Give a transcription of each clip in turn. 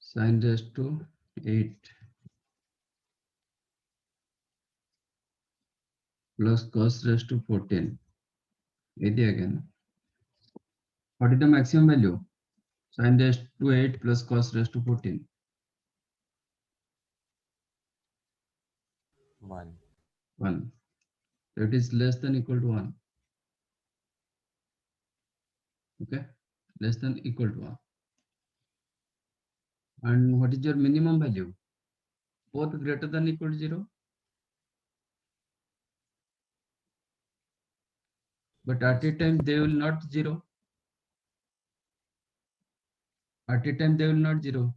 Sin raised to 8 plus cos raised to 14. 80 again. What is the maximum value? Sin raised to 8 plus cos raised to 14. 1. 1. So it is less than equal to 1. Okay, less than equal to 1. And what is your minimum value? Both greater than equal to 0. But at a time they will not 0. At a time they will not 0.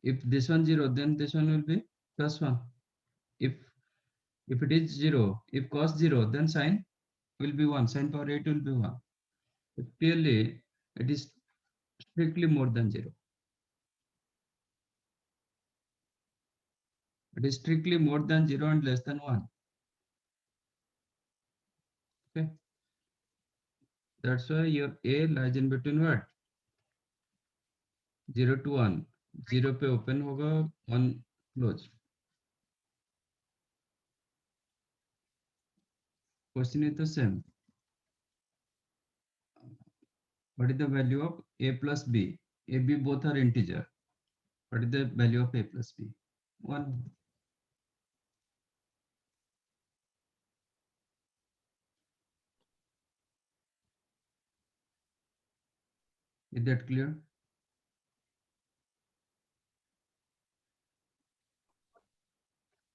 If this one 0, then this one will be plus 1. If it is 0, if cos 0, then sin will be 1. Sin power 8 will be 1. So clearly, it is strictly more than 0. It is strictly more than 0 and less than 1. Okay. That's why your A lies in between what? 0 to 1. 0 पे open होगा, 1 close. Question is the same. What is the value of A plus B? A, B both are integer. What is the value of A plus B? 1. Is that clear?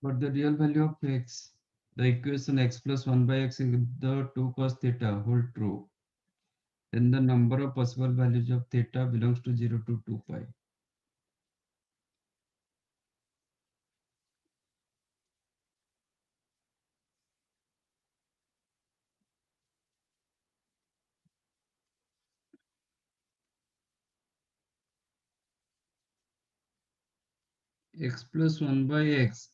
But the real value of x, the equation x plus 1 by x is the 2 cos theta hold true. Then the number of possible values of theta belongs to 0 to 2 pi. X plus 1 by x,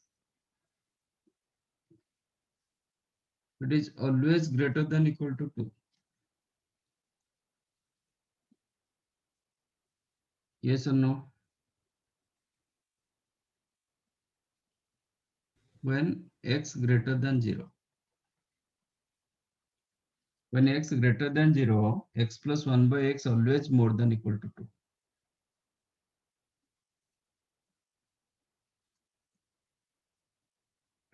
it is always greater than equal to 2. Yes or no? When x greater than 0. When x greater than 0, x plus 1 by x always more than equal to 2.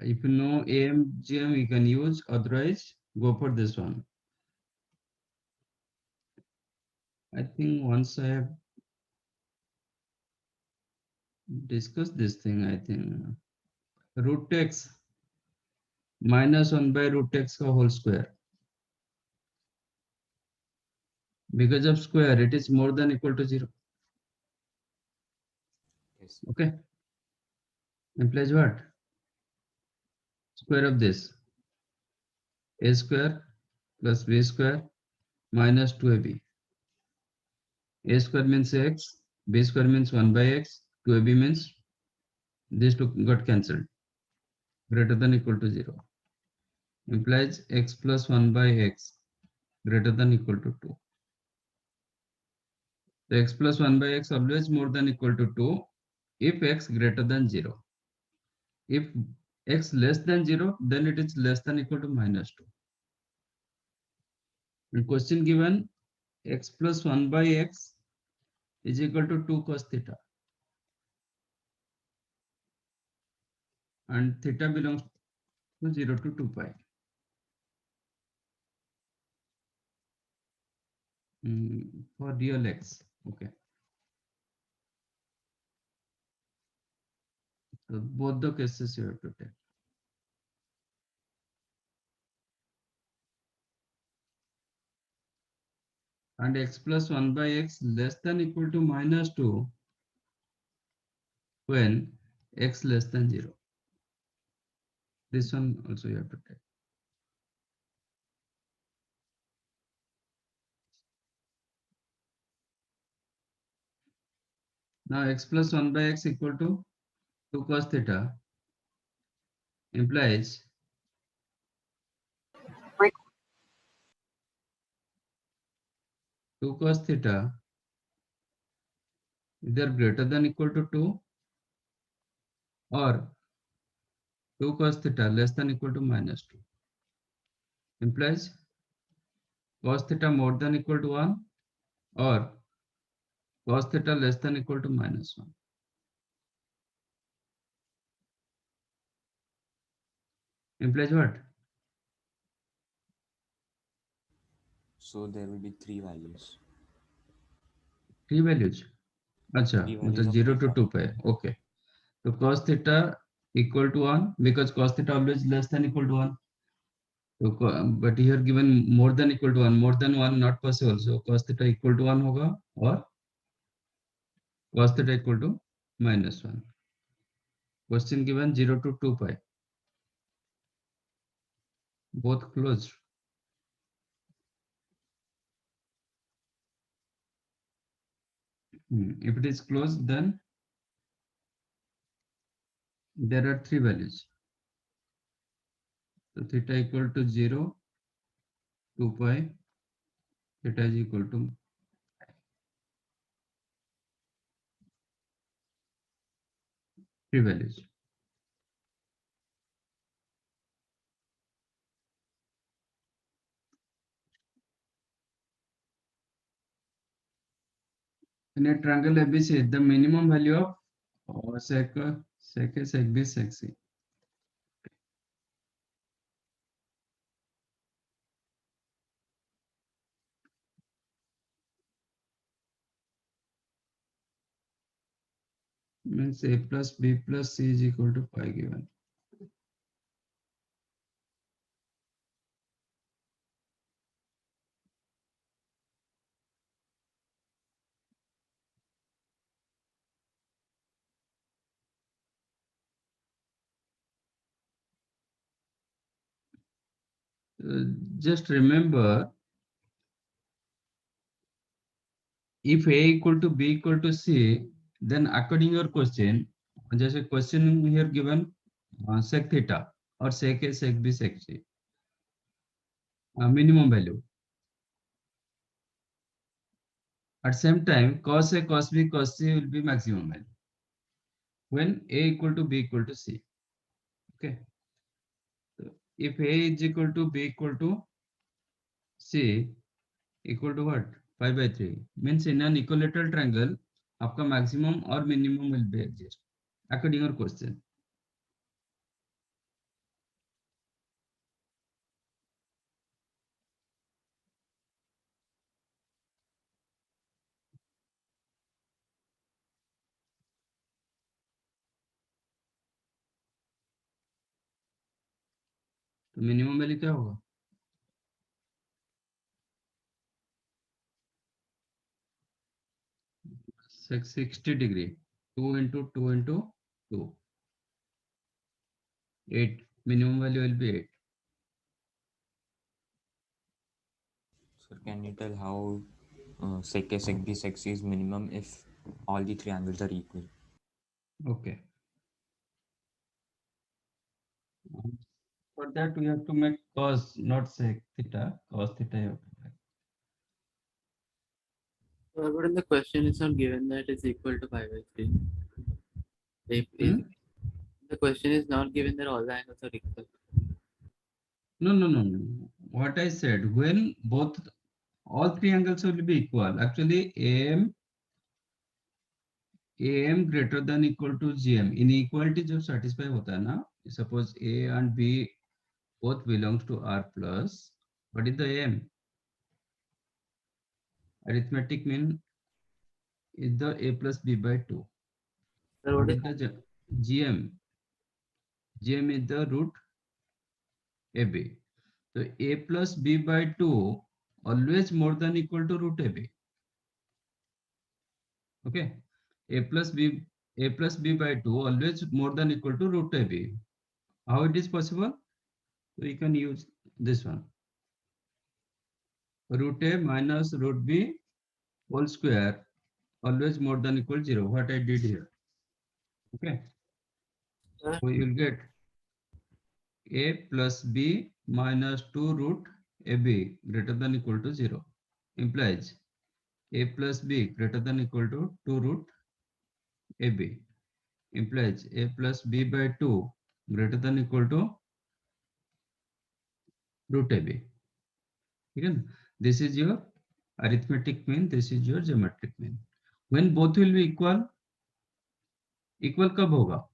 If you know AMGM, you can use, otherwise go for this one. I think once I have discussed this thing, I think root x minus 1 by root x का whole square. Because of square, it is more than equal to 0. Yes. Okay. Implies what? Square of this. A square plus b square minus 2ab. A square means x, b square means 1 by x, 2ab means these two got cancelled. Greater than equal to 0. Implies x plus 1 by x greater than equal to 2. So x plus 1 by x always more than equal to 2 if x greater than 0. If x less than 0, then it is less than equal to minus 2. In question given, x plus 1 by x is equal to 2 cos theta. And theta belongs to 0 to 2 pi. For real x. Okay. So both the cases you have to take. And x plus 1 by x less than equal to minus 2 when x less than 0. This one also you have to take. Now x plus 1 by x equal to 2 cos theta implies 2 cos theta either greater than equal to 2 or 2 cos theta less than equal to minus 2. Implies cos theta more than equal to 1 or cos theta less than equal to minus 1. Implies what? So there will be three values. Three values. अच्छा, Three values मतलब of 0 to theta. 2 पे. Okay. So cos theta equal to 1 because cos theta always less than equal to 1. So, but here given more than equal to 1, more than 1 not possible. So cos theta equal to 1 होगा और cos theta equal to minus 1. Question given 0 to 2 pi. Both closed. If it is closed, then there are three values. So theta equal to 0, 2 pi, theta is equal to three values. In a triangle ABC, the minimum value of sec A, sec B, sec C. Means A plus B plus C is equal to pi given. Just remember, if A equal to B equal to C, then according your question, जैसे question here given sec theta or sec A, sec B, sec C, minimum value. At same time, cos A, cos B, cos C will be maximum value when A equal to B equal to C. Okay. So if A is equal to B equal to C equal to what? Pi by 3 means in an equilateral triangle, आपका maximum or minimum will be exist according your question. तो minimum value क्या होगा? Sec 60 degree. 2 into 2 into 2. 8. Minimum value will be 8. Sir, can you tell how sec A, sec B, sec C is minimum if all the three angles are equal? Okay. For that we have to make cos, not sec theta. Cos theta you have to make. But in the question, it's not given that it's equal to pi by 3. Hmm? The question is not given that all the angles are equal. No, no, no, no. What I said, when both all three angles will be equal, actually AM greater than equal to GM. Inequality जो satisfy होता है ना, suppose A and B both belongs to R plus, what is the AM? Arithmetic mean is the A plus B by 2. Sir, What what is is the GM? GM is the root AB. So A plus B by 2 always more than equal to root AB. Okay. A plus B by 2 always more than equal to root AB. How it is possible? So you can use this one. Root A minus root B whole square always more than equal to 0. What I did here. Okay. Sir? So you'll get A plus B minus 2 root AB greater than equal to 0 implies A plus B greater than equal to 2 root AB implies A plus B by 2 greater than equal to root AB. ठीक है ना? This is your arithmetic mean, this is your geometric mean. When both will be equal, equal कब होगा?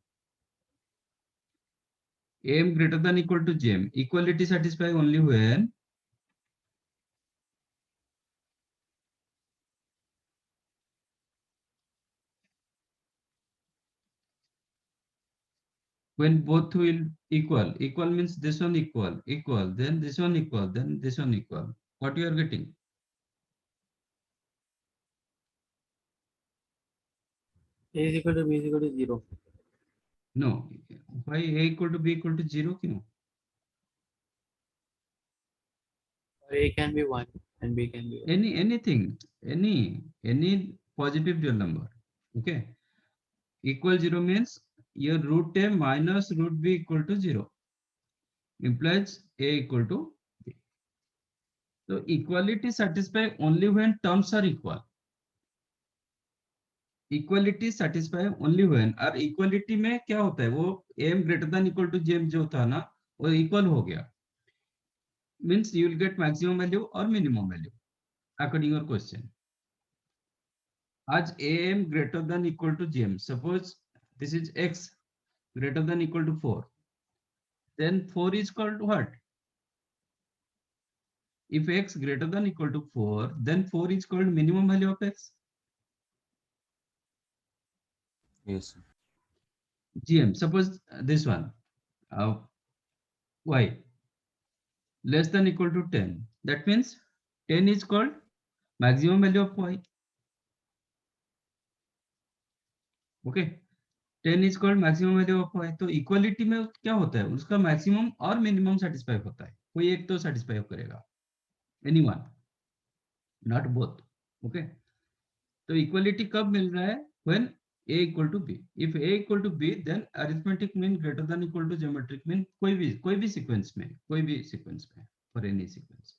AM greater than equal to GM. Equality satisfy only when both will equal. Equal means this one equal, equal, then this one equal, then this one equal. What you are getting? A is equal to B is equal to 0. No. Why A equal to B equal to 0? क्यों? Or A can be 1 and B can be 1. Anything, any positive real number. Okay. Equal 0 means your root A minus root B equal to 0. Implies A equal to B. So equality satisfy only when terms are equal. Equality satisfy only when, और equality में क्या होता है, वो AM greater than equal to GM जो था ना, वो इक्वल हो गया, means you will get maximum value और minimum value according your question. आज AM greater than equal to GM, suppose this is x greater than equal to 4, then 4 is called what? If x greater than equal to 4, then 4 is called minimum value of x. Yes, sir. gm, suppose this one, y less than equal to 10, that means 10 is called maximum value of y. Okay, 10 is called maximum value of y. तो equality में क्या होता है, उसका maximum और minimum satisfy होता है, कोई एक तो सेटिस्फाई करेगा, एनीवन, नॉट बोथ. ओके, तो इक्वालिटी कब मिल रहा है, when a equal to b. If a equal to b, then arithmetic mean greater than equal to geometric mean, कोई भी सीक्वेंस में, for any sequence.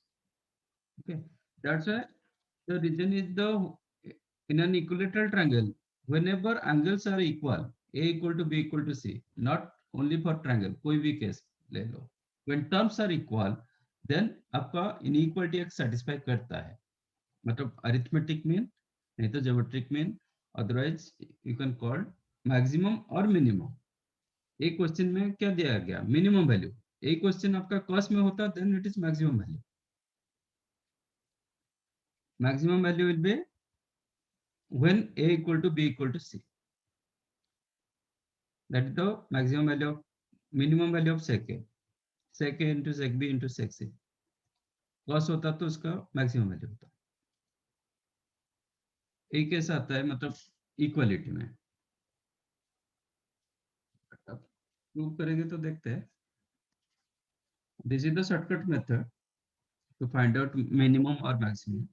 Okay, that's why the region is the, in an equilateral triangle, whenever angles are equal, a equal to b equal to c, not only for triangle, कोई भी case ले लो, when terms are equal, then आपका inequality एक satisfy करता है, मतलब arithmetic mean नहीं तो geometric mean, otherwise you can call maximum और minimum. एक क्वेश्चन में क्या दिया गया, मिनिमम वैल्यू. एक क्वेश्चन आपका कॉस में होता, then it is maximum value. Maximum value will be when a equal to b equal to c. That is the maximum value of, minimum value of sec a. Sec a into sec b into sec c. cos होता तो उसका maximum value होता. एक कैसा आता है, मतलब equality में. अब प्रूव करेंगे तो देखते हैं. This is the shortcut method to find out minimum और maximum.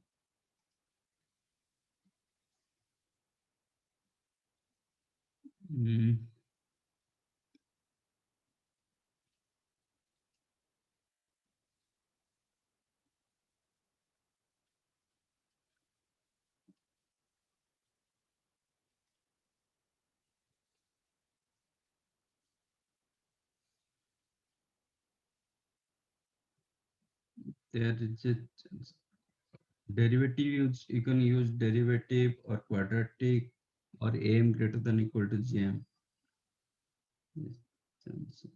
There is a derivative, you can use derivative or quadratic or am greater than equal to gm. Yes.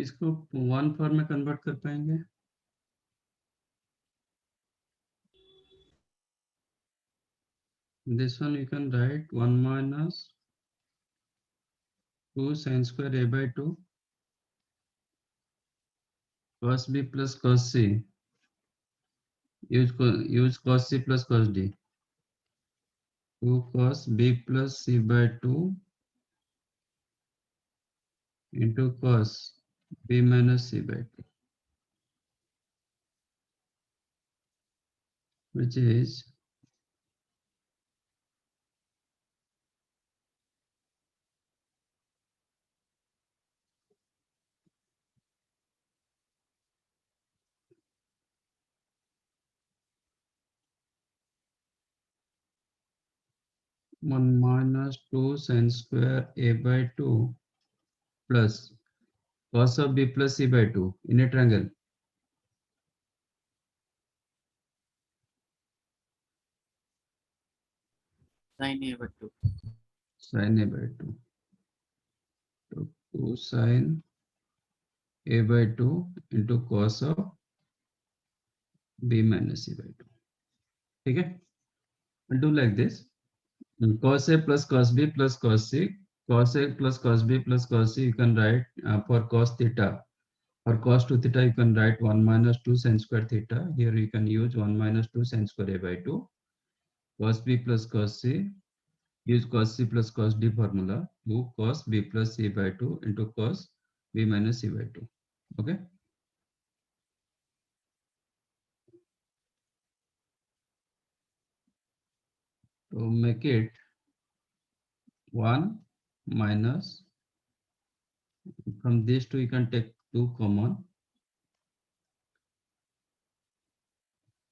इसको वन फॉर्म में convert कर पाएंगे? This one you can write 1 minus 2 sin square a by 2 cos b plus cos c. Use cos c plus cos d. 2 cos b plus c by 2 into cos b minus c by 2, which is 1 minus 2 sin square a by 2 plus cos of b plus c by 2 in a triangle. Sin A by 2. Sin a by 2. So 2 sin a by 2 into cos of b minus c by 2. ठीक है? We'll do like this. Cos a plus cos b plus cos c. Cos a plus cos b plus cos c you can write for cos theta. For cos 2 theta you can write 1 minus 2 sin square theta. Here you can use 1 minus 2 sin square a by 2. Cos b plus cos c. Use cos c plus cos d formula. 2 cos b plus c by 2 into cos b minus c by 2. Okay. So make it 1 minus, from these two you can take 2 common,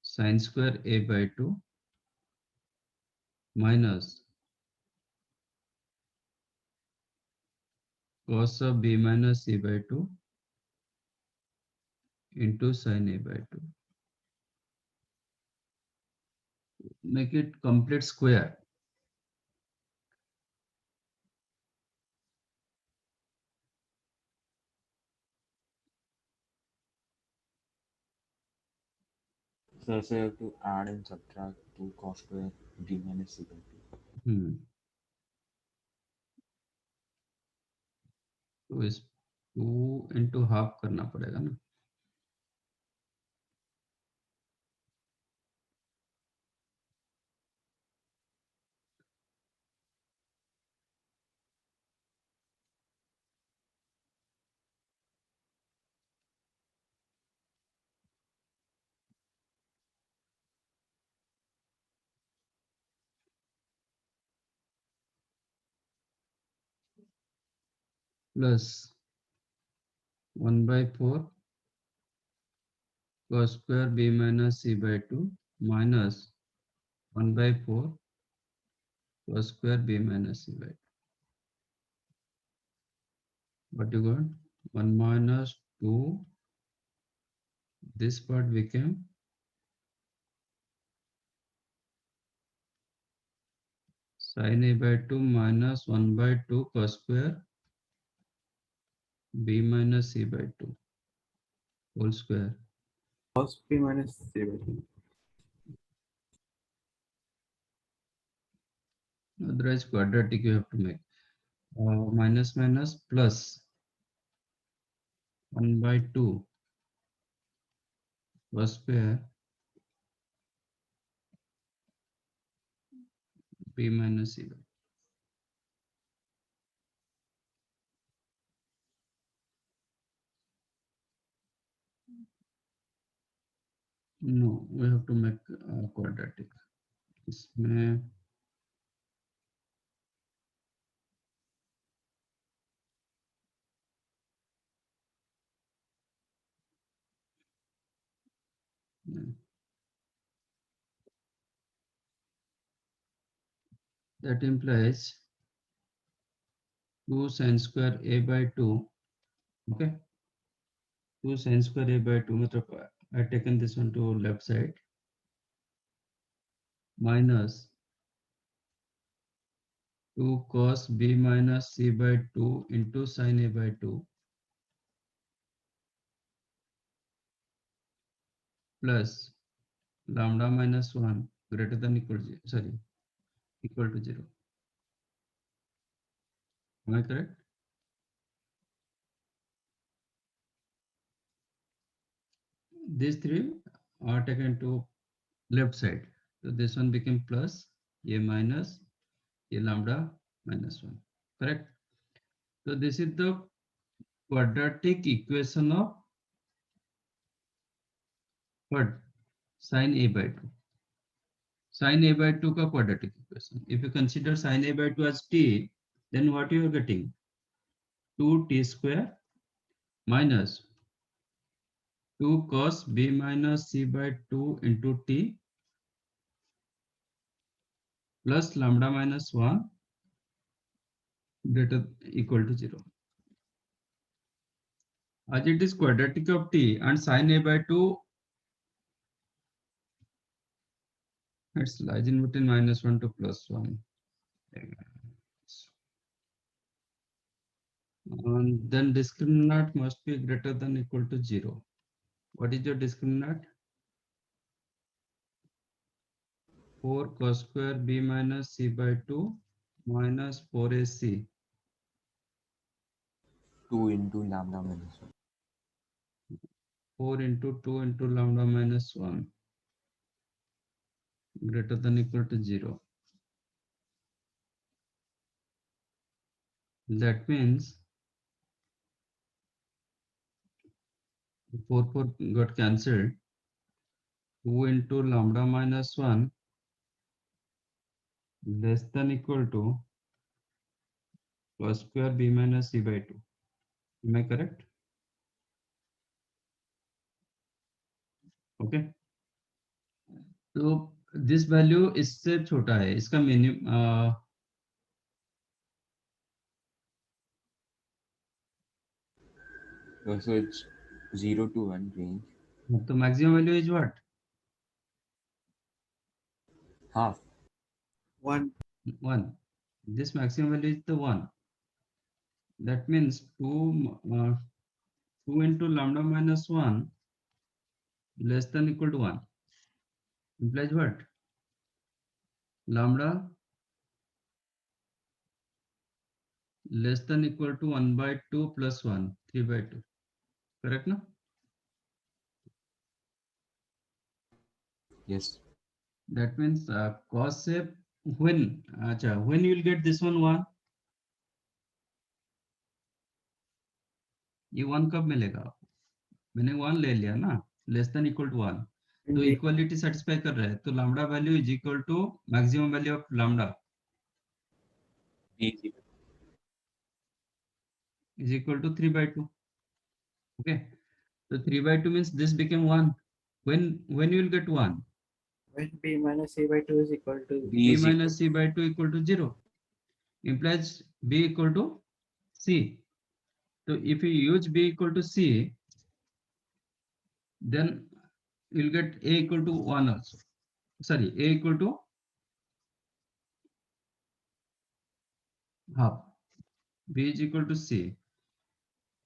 sin square a by 2 minus cos of b minus c by 2 into sin a by 2. Make it complete square. So I have to add and subtract 2 cos square b minus c by 2. तो इस 2 into half करना पड़ेगा ना. Plus 1 by 4 cos square b minus c by 2 minus 1 by 4 cos square b minus c by 2. What you got? 1 minus 2. This part became sin a by 2 minus 1 by 2 cos square b minus c by 2 whole square. Cos B minus C by 2. Otherwise quadratic you have to make. Minus minus plus 1 by 2 cos square b minus c by 2. No, we have to make quadratic. इसमें that implies 2 sin square a by 2. Okay, 2 sin square a by 2 मतलब I taken this one to left side minus 2 cos b minus c by 2 into sin a by 2 plus lambda minus 1 greater than equal to, sorry, equal to 0. Am I correct? These three are taken to left side. So this one became plus a minus a lambda minus 1. Correct? So this is the quadratic equation of what? Sin a by 2. Sin a by 2 का quadratic equation. If you consider sin a by 2 as t, then what you are getting? 2t square minus 2 cos b minus c by 2 into t plus lambda minus 1 greater equal to 0. As it is quadratic of t and sin a by 2, it's lies in between minus 1 to plus 1. And then discriminant must be greater than equal to 0. What is your discriminant? 4 cos square b minus c by 2 minus 4ac 2 into lambda minus 1. 4 into 2 into lambda minus 1 greater than equal to 0. That means 4 got cancelled. 2 into lambda minus 1 less than equal to cos square b minus c by 2. Am I correct? Okay. तो this value इससे छोटा है, इसका minimum So it's 0 to 1 range. तो maximum value is what? Half. 1. 1. This maximum value is the 1. That means 2 into lambda minus 1 less than equal to 1 implies what? Lambda less than equal to 1 by 2 plus 1, 3 by 2. Correct, no? Yes. That means cos से when you will get this one 1, ये 1 कब मिलेगा आपको? मैंने 1 ले लिया ना, less than equal to 1. तो इक्वालिटी सेटिस्फाई कर रहा है, तो lambda value is equal to maximum value of lambda B is equal to 3 by 2. Okay, so 3 by 2 means this became 1. When you will get 1? When b minus c by 2 is equal to B B is minus c by 2 equal to 0 implies b equal to c. So if you use b equal to c, then you'll get a equal to 1 also. Sorry, a equal to half. B is equal to c.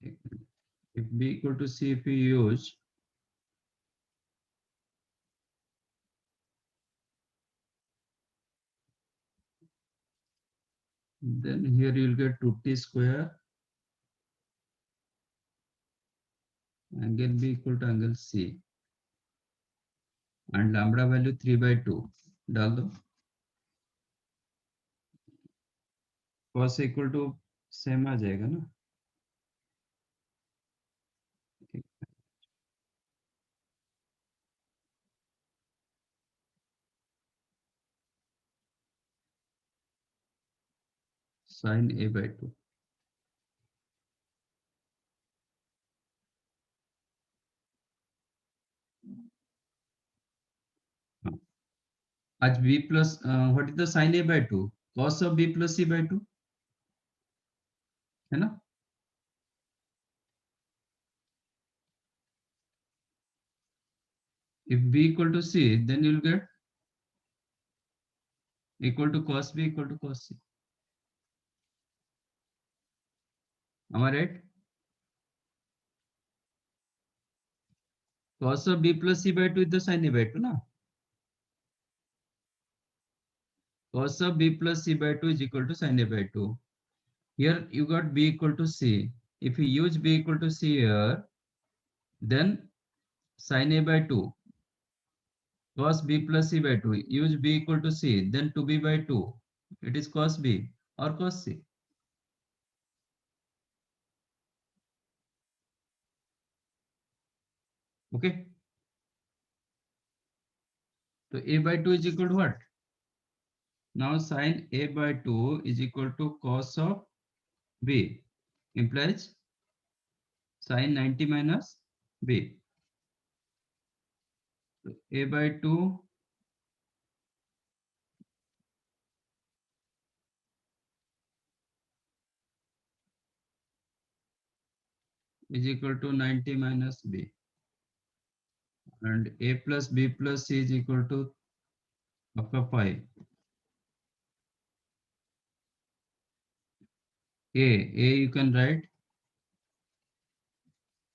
If b equal to c, if you use, then here you'll get 2t square angle b equal to angle c and lambda value 3 by 2 डाल दो. cos equal to same आ जाएगा ना. sin a by 2. आज b plus what is the sin a by 2? Cos of b plus c by 2 है ना. If b equal to c, then you'll get equal to cos b equal to cos c. Am I right? Cos of b plus c by 2 is the sin a by 2, na? Cos of b plus c by 2 is equal to sin a by 2. Here you got b equal to c. If you use b equal to c here, then sin a by 2 cos b plus c by 2. Use b equal to c, then 2b by 2. It is cos b or cos c. Okay. So a by 2 is equal to what? Now sin a by 2 is equal to cos of b implies sin 90 minus b. So a by 2 is equal to 90 minus b, and a plus b plus c is equal to half of pi. A you can write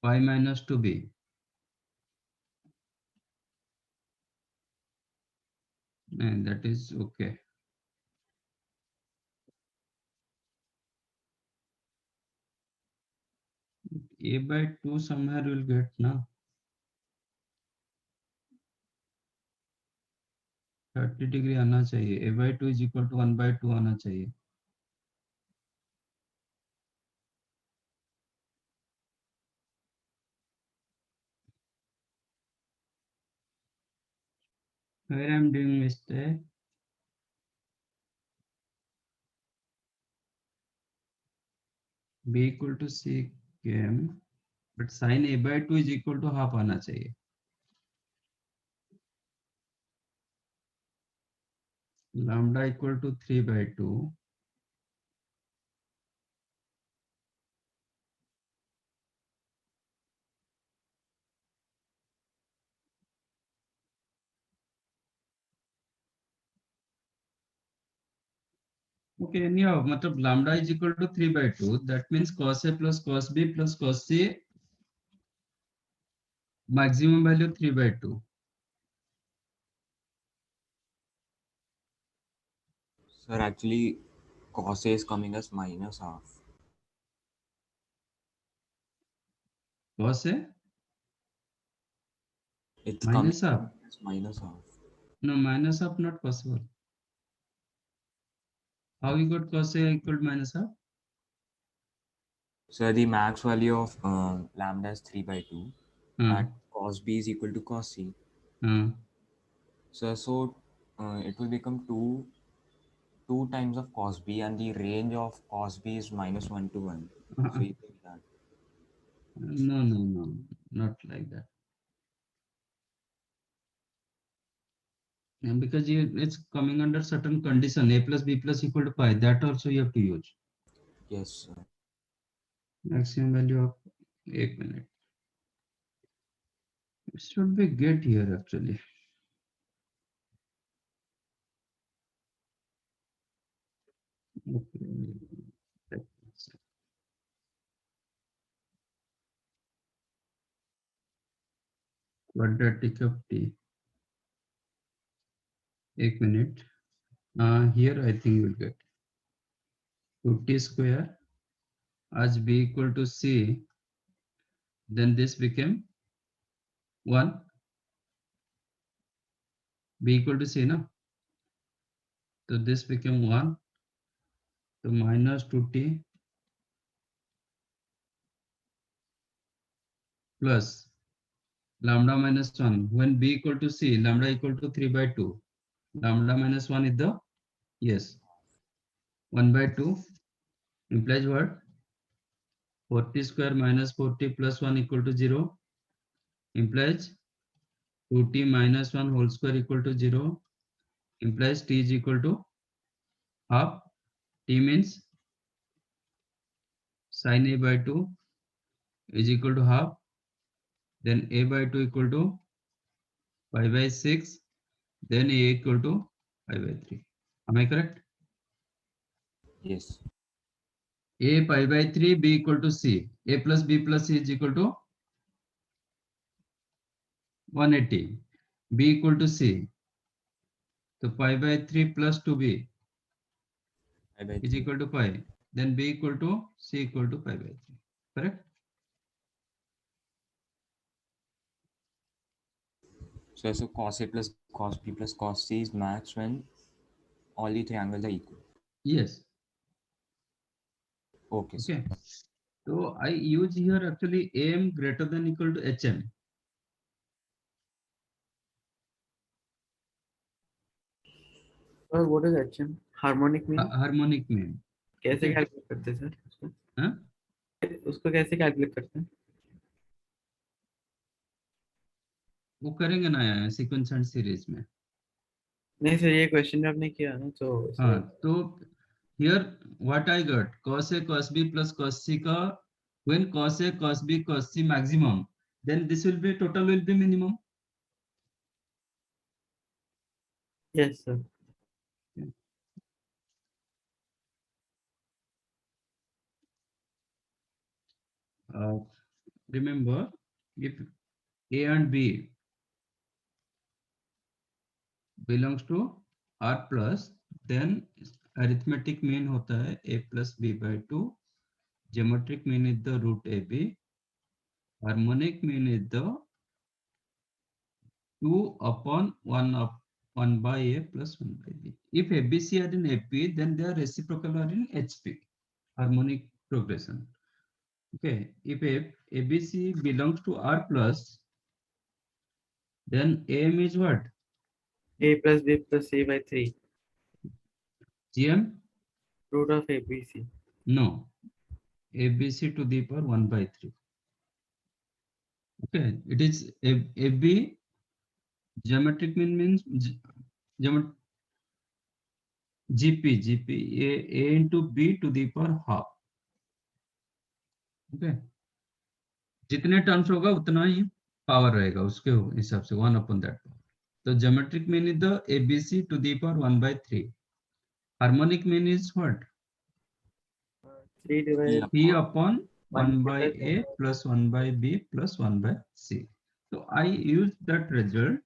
pi minus 2b. And that is okay. A by 2 somewhere will get now 30 degree आना चाहिए. A by 2 is equal to 1 by 2 आना चाहिए. Where I am doing mistake? B equal to C came, but sin A by 2 is equal to half आना चाहिए. Lambda equal to 3 by 2. Okay, anyhow, मतलब lambda is equal to 3 by 2. That means cos A plus cos B plus cos C, maximum value 3 by 2. Sir, actually, cos A is coming as minus half. Cos A It's minus coming half. as minus half. No, minus half not possible. How you got cos A equal to minus half? So the max value of lambda is 3 by 2. Uh, At cos B is equal to cos C. uh, So it will become 2 times of cos B, and the range of cos B is minus 1 to 1. uh, So you think that. no, not like that. And because it's coming under certain condition, A plus B plus equal to pi, that also you have to use. Yes, sir. Maximum value of 1 minute. It should be get here actually. Okay. Quadratic of t. 1 minute. Here I think you'll get 2t square as b equal to c. Then this became 1. B equal to c, no? So this became 1. So minus 2t plus lambda minus 1. When b equal to c, lambda equal to 3 by 2. Lambda minus 1 is the, yes, 1 by 2 implies what? 40 square minus 40 plus 1 equal to 0 implies 2t minus 1 whole square equal to 0 implies t is equal to half. T means sin a by 2 is equal to half. Then a by 2 equal to pi by 6. Then a equal to pi by 3. Am I correct? Yes. A pi by 3, b equal to c. A plus b plus c is equal to 180. B equal to C. So pi by 3 plus 2B Pi by is 3. equal to pi. Then B equal to C equal to pi by 3. Correct? So cos A plus cos B plus cos C is max when all the three angles are equal. Yes. Okay, sir. Okay. So I use here actually AM greater than equal to HM. और what is HM? Harmonic mean? Harmonic mean. कैसे Okay. Calculate करते हैं sir उसको? हाँ? उसको कैसे calculate करते हैं? वो करेंगे ना सीक्वेंस एंड सीरीज में. नहीं सर, ये क्वेश्चन में आपने किया ना, तो हाँ, सर तो here what I got cos A cos B plus cos C का when cos A cos B cos C maximum, then this will be total will be minimum. Yes sir. Remember, if A and B belongs to R plus, then arithmetic mean होता है A plus B by 2. Geometric mean is the root AB. Harmonic mean is the 2 upon 1 by A plus 1 by B. If ABC are in AP, then they are reciprocal are in HP, harmonic progression. Okay, if ABC belongs to R plus, then AM is what? A plus B plus C by 3 GM? root of ABC. No, ABC to the power 1 by 3. Okay, it is AB geometric mean means GP A into B to the power half. Okay, जितने terms होगा उतना ही power रहेगा उसके हिसाब से 1 upon that. So geometric mean is the ABC to the power 1 by 3. Harmonic mean is what? 3 divided P upon 1 1 by A plus 1 by B plus 1 by C. So I use that result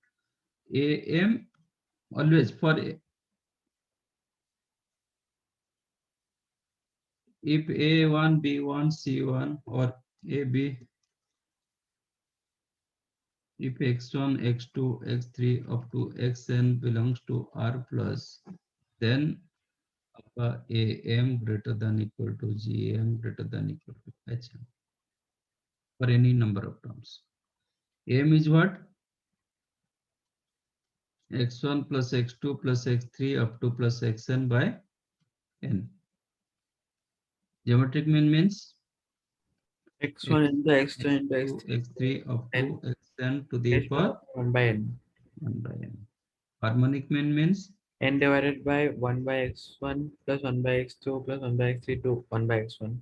AM always for if A1, B1, C1 or AB, if X1, X2, X3 up to Xn belongs to R plus, then AM greater than equal to GM greater than equal to HM for any number of terms. AM is what? X1 plus X2 plus X3 up to plus Xn by N. Geometric mean means x1 into x2 into X2, x3 X3 up n to Xn to the raised to power 1 by n. 1 by N. Harmonic mean means N divided by 1 by x1 plus 1 by x2 plus 1 by x3 to 1 by x1.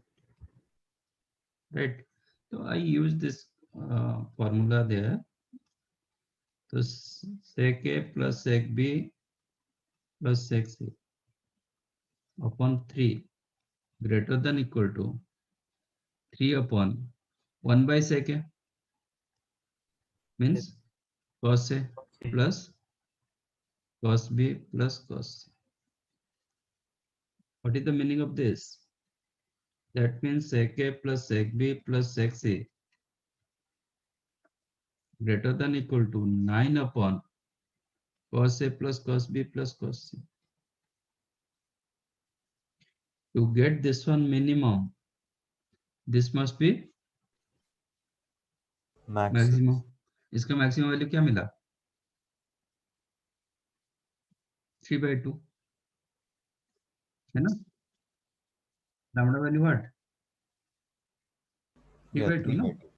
right. So I use this formula there. So sec A plus sec B plus sec C upon 3 greater than equal to 3 upon 1 by sec A Yes. means cos A Okay. plus cos B plus cos C. What is the meaning of this? That means sec A plus sec B plus sec C greater than equal to 9 upon cos A plus cos B plus cos C. To get this one minimum, this must be Max. Maximum. इसका maximum value क्या मिला? 3/2 है ना? Lambda value what? 3/2 ना? 3/2.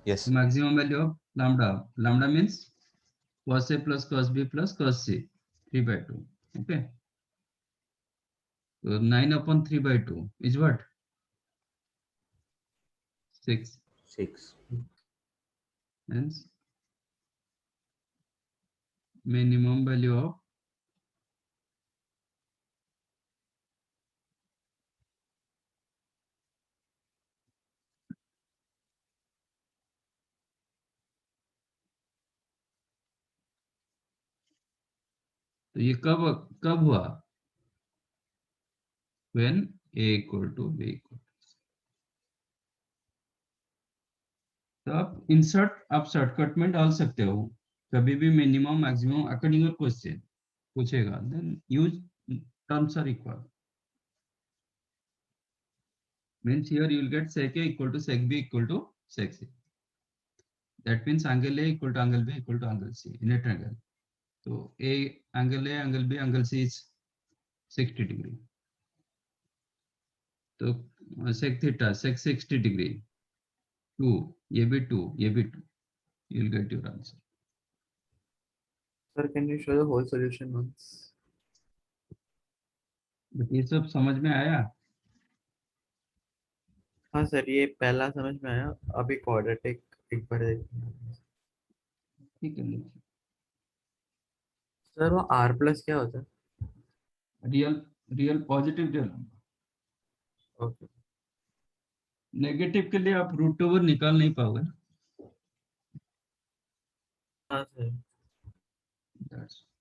Yes. Maximum value of lambda means cos A plus cos B plus cos C 3/2. Okay, so 9 upon 3/2 is what? 6. 6. Hence minimum value of तो ये कब कब हुआ? when a equal to b equal to। तो आप shortcut में डाल सकते हो, कभी भी minimum maximum according to question पूछेगा, then use terms are equal, means here you will get sec a equal to sec b equal to sec c, that means angle a equal to angle b equal to angle c in a triangle. So a angle a angle b angle c is 60 degree, तो sec theta sec 60 degree 2, ये भी 2, ये भी 2, you will get your answer। Sir, can you show the whole solution once? But ये सब समझ में आया? हाँ सर, ये पहला समझ में आया, अभी क्वाड्रेटिक एक बार देखते हैं। ठीक है, लिखिए। सर वो r प्लस क्या होता है? Real real positive real number, okay. Negative के लिए आप रूट ओवर निकाल नहीं पाओगे ना, हाँ sir. That's-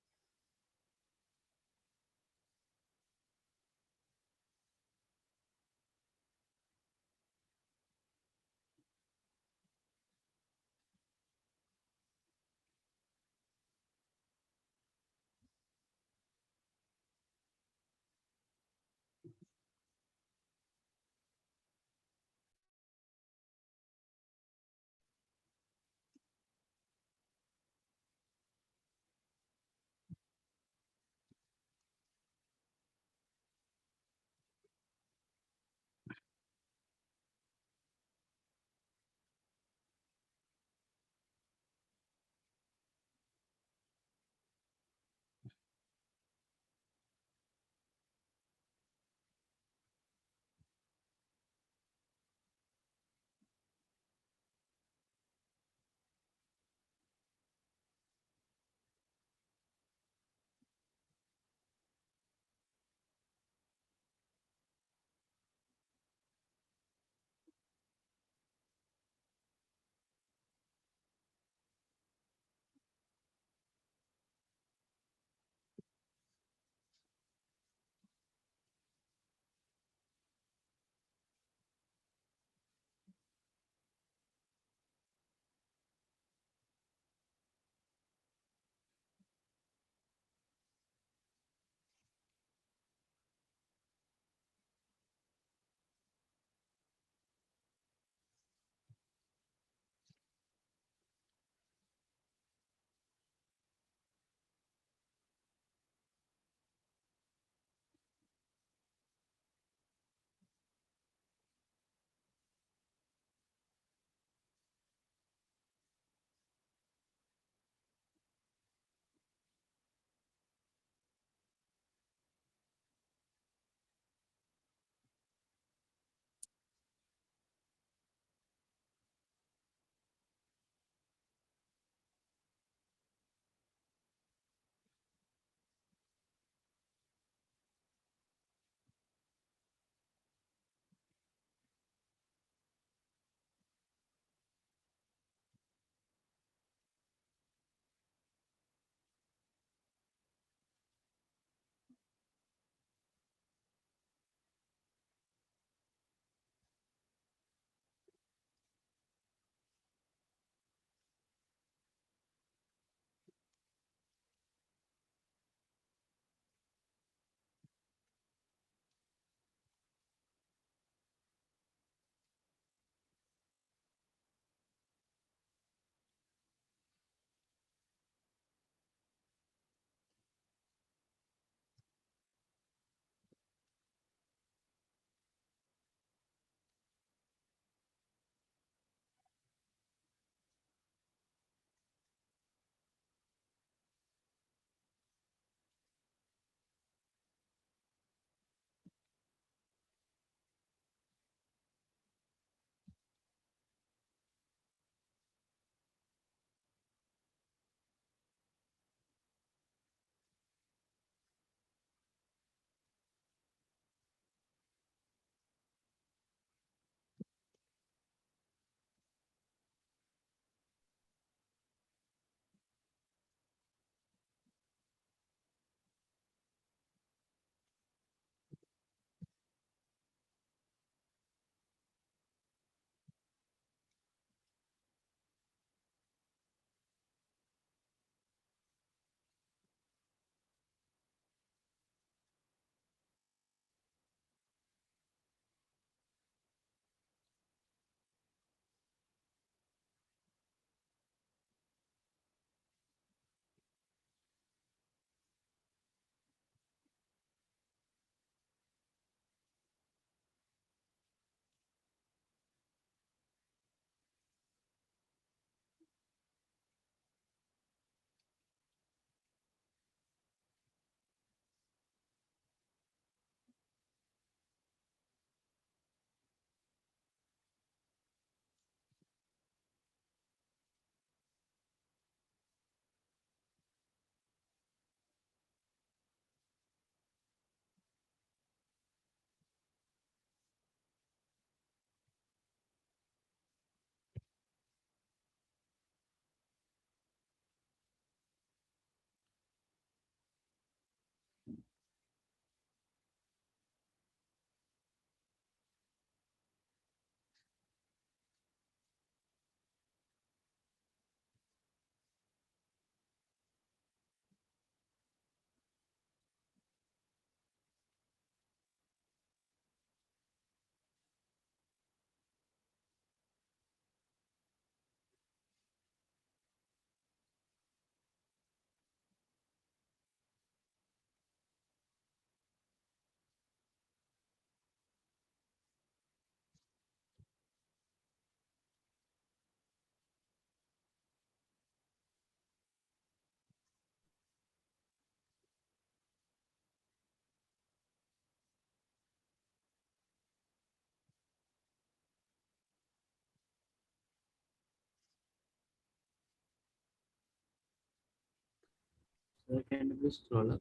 Can you please scroll up?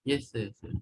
Yes, sir. Yes, sir.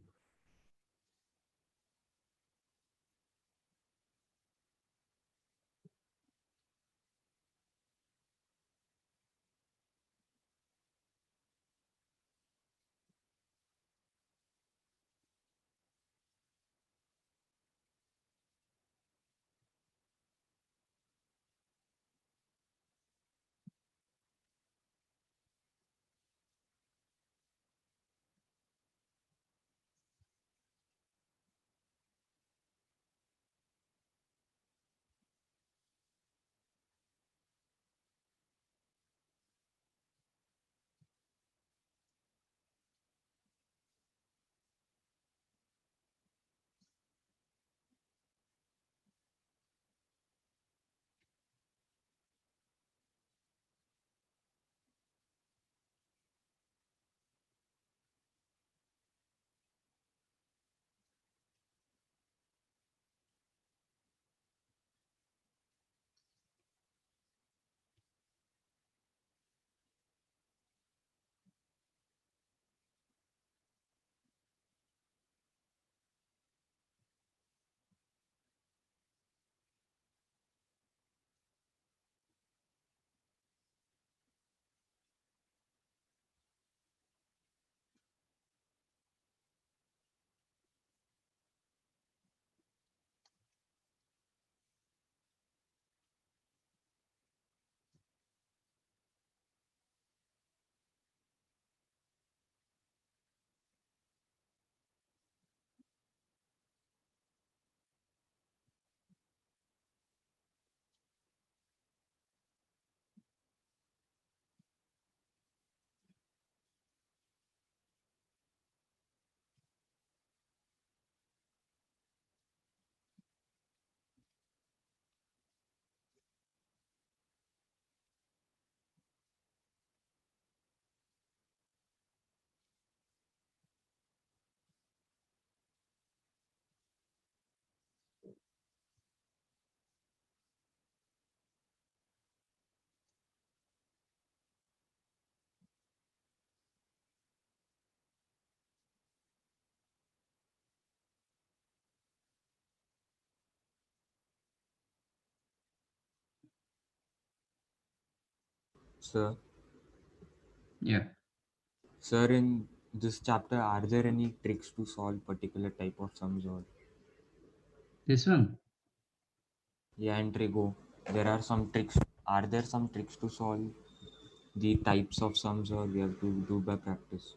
Sir, Yeah. sir, in this chapter, are there any tricks to solve particular type of sums or? This one. Yeah, and Trigo, there are some tricks. Are there some tricks to solve the types of sums, or we have to do by practice?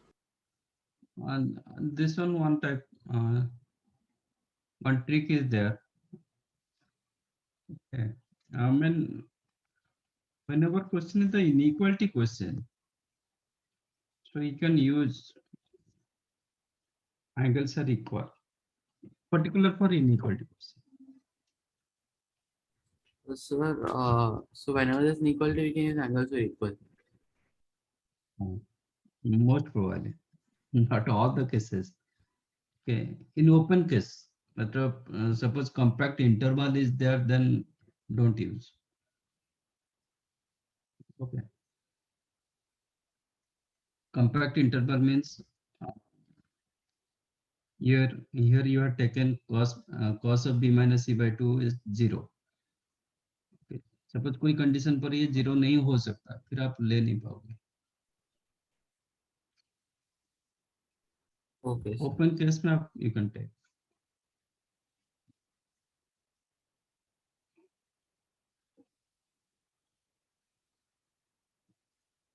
And this one type, one trick is there. Okay. I mean, whenever question is the inequality question, so you can use angles are equal, particular for inequality question. Sir, so whenever there's inequality, we can use angles are equal. Most probably, not all the cases. Okay. In open case, but suppose compact interval is there, then don't use. Okay. Compact interval means here you have taken cos of b minus c by 2 is 0. Okay. Suppose कोई condition पर ये 0 नहीं हो सकता, फिर आप ले नहीं पाओगे. Okay, sir. ओपन केस में आप यू कैन टेक.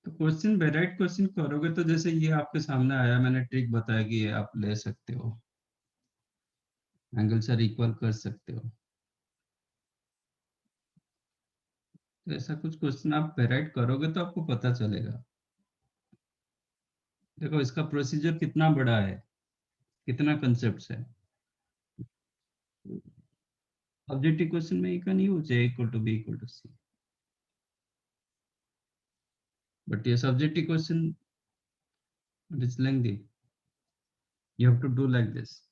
तो क्वेश्चन वेराइट क्वेश्चन करोगे तो जैसे ये आपके सामने आया, मैंने ट्रिक बताया कि ये आप ले सकते हो, एंगल्स आर इक्वल कर सकते हो. तो ऐसा कुछ क्वेश्चन आप वेराइट करोगे तो आपको पता चलेगा. देखो इसका प्रोसीजर कितना बड़ा है, कितना कंसेप्ट है. ऑब्जेक्टिव क्वेश्चन में you can use a equal to b equal to c, but ये subjective question, it is lengthy. You have to do like this.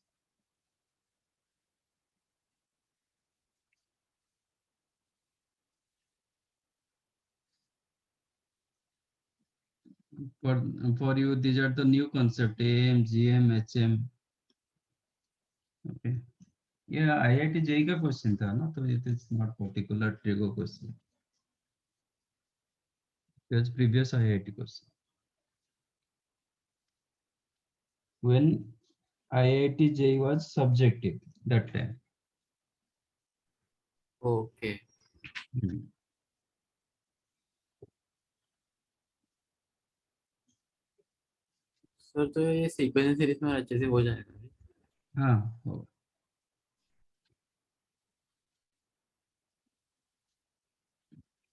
For you, these are the new concept: AM, GM, HM. Okay. Yeah, IIT JEE का question था ना, तो it is not particular Trigo question. Just previous IIT question. When IIT JEE was subjective that time. Okay. Hmm. Sir तो ये sequence series में अच्छे से हो जाएगा. हाँ, हो.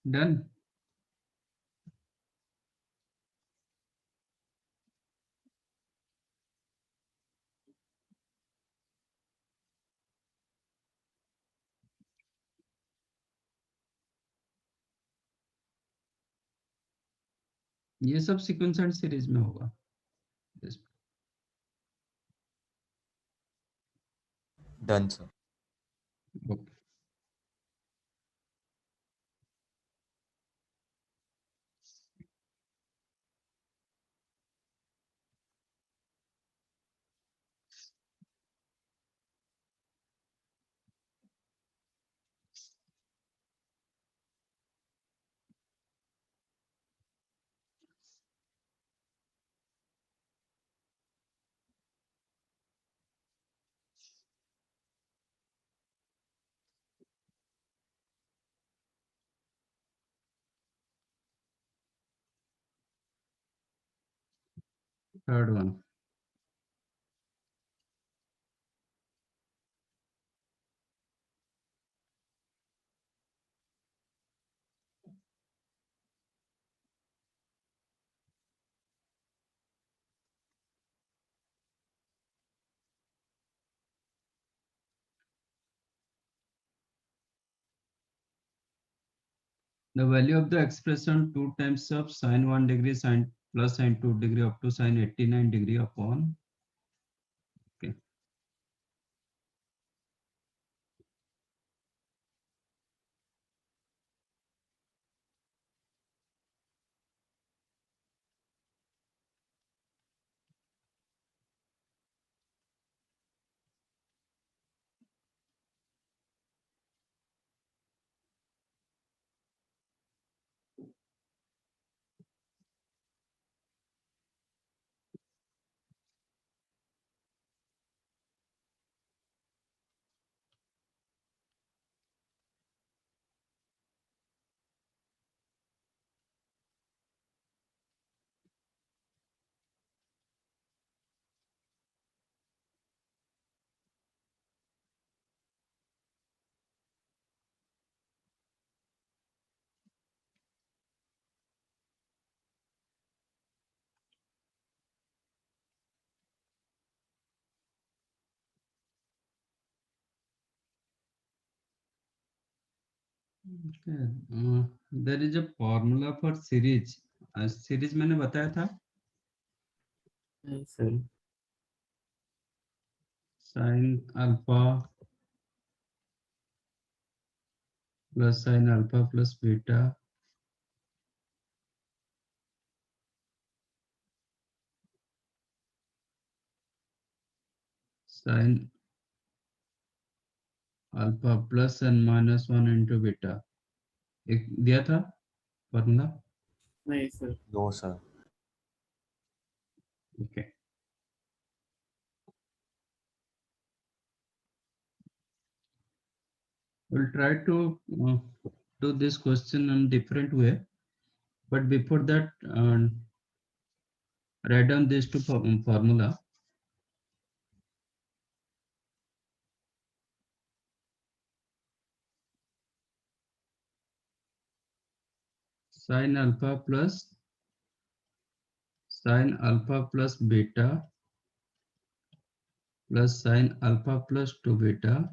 Done. ये सब सीक्वेंस एंड सीरीज में होगा. Yes. Done, sir. Okay. Third one. The value of the expression 2 times of sine 1 degree sine plus sine 2 degree up to sine 89 degree upon. Okay. Okay. There is a formula for series. Series मैंने बताया था. नहीं sir. Sin alpha plus sin alpha plus beta sin alpha plus and minus 1 into beta. एक दिया था formula. नहीं sir. No, sir. Okay. We'll try to do this question in different way, but before that, write down these two formula. Sin alpha plus beta plus sin alpha plus 2 beta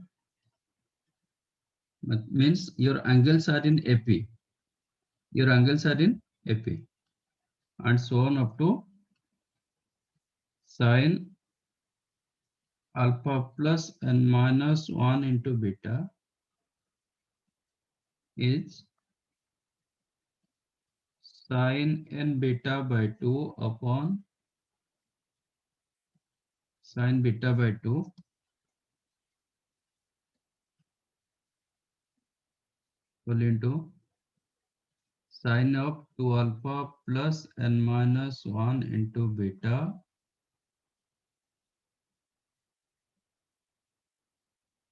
means your angles are in AP. Your angles are in AP and so on up to sin alpha plus and minus 1 into beta is Sin n beta by 2 upon sin beta by 2 equal into sin of 2 alpha plus n minus 1 into beta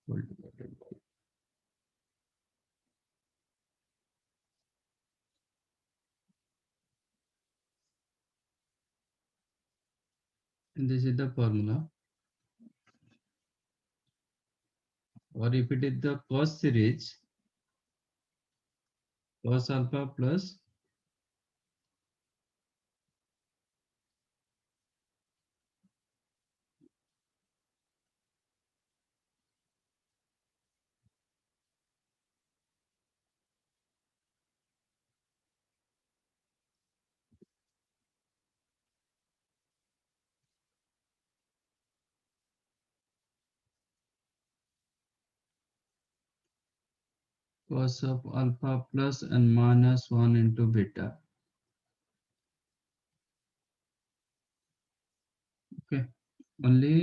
equal to and this is the formula. Or if it is the cos series, cos alpha plus cos of alpha plus n minus 1 into beta. Okay, only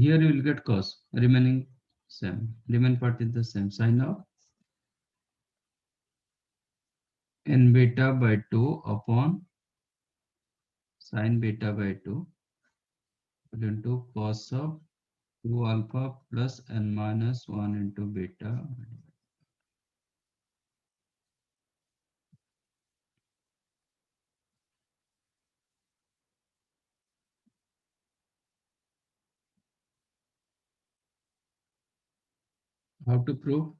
here you will get cos, remaining same. Remaining part is the same. Sin of n beta by 2 upon sin beta by 2 into cos of 2 alpha plus n minus 1 into beta. How to prove?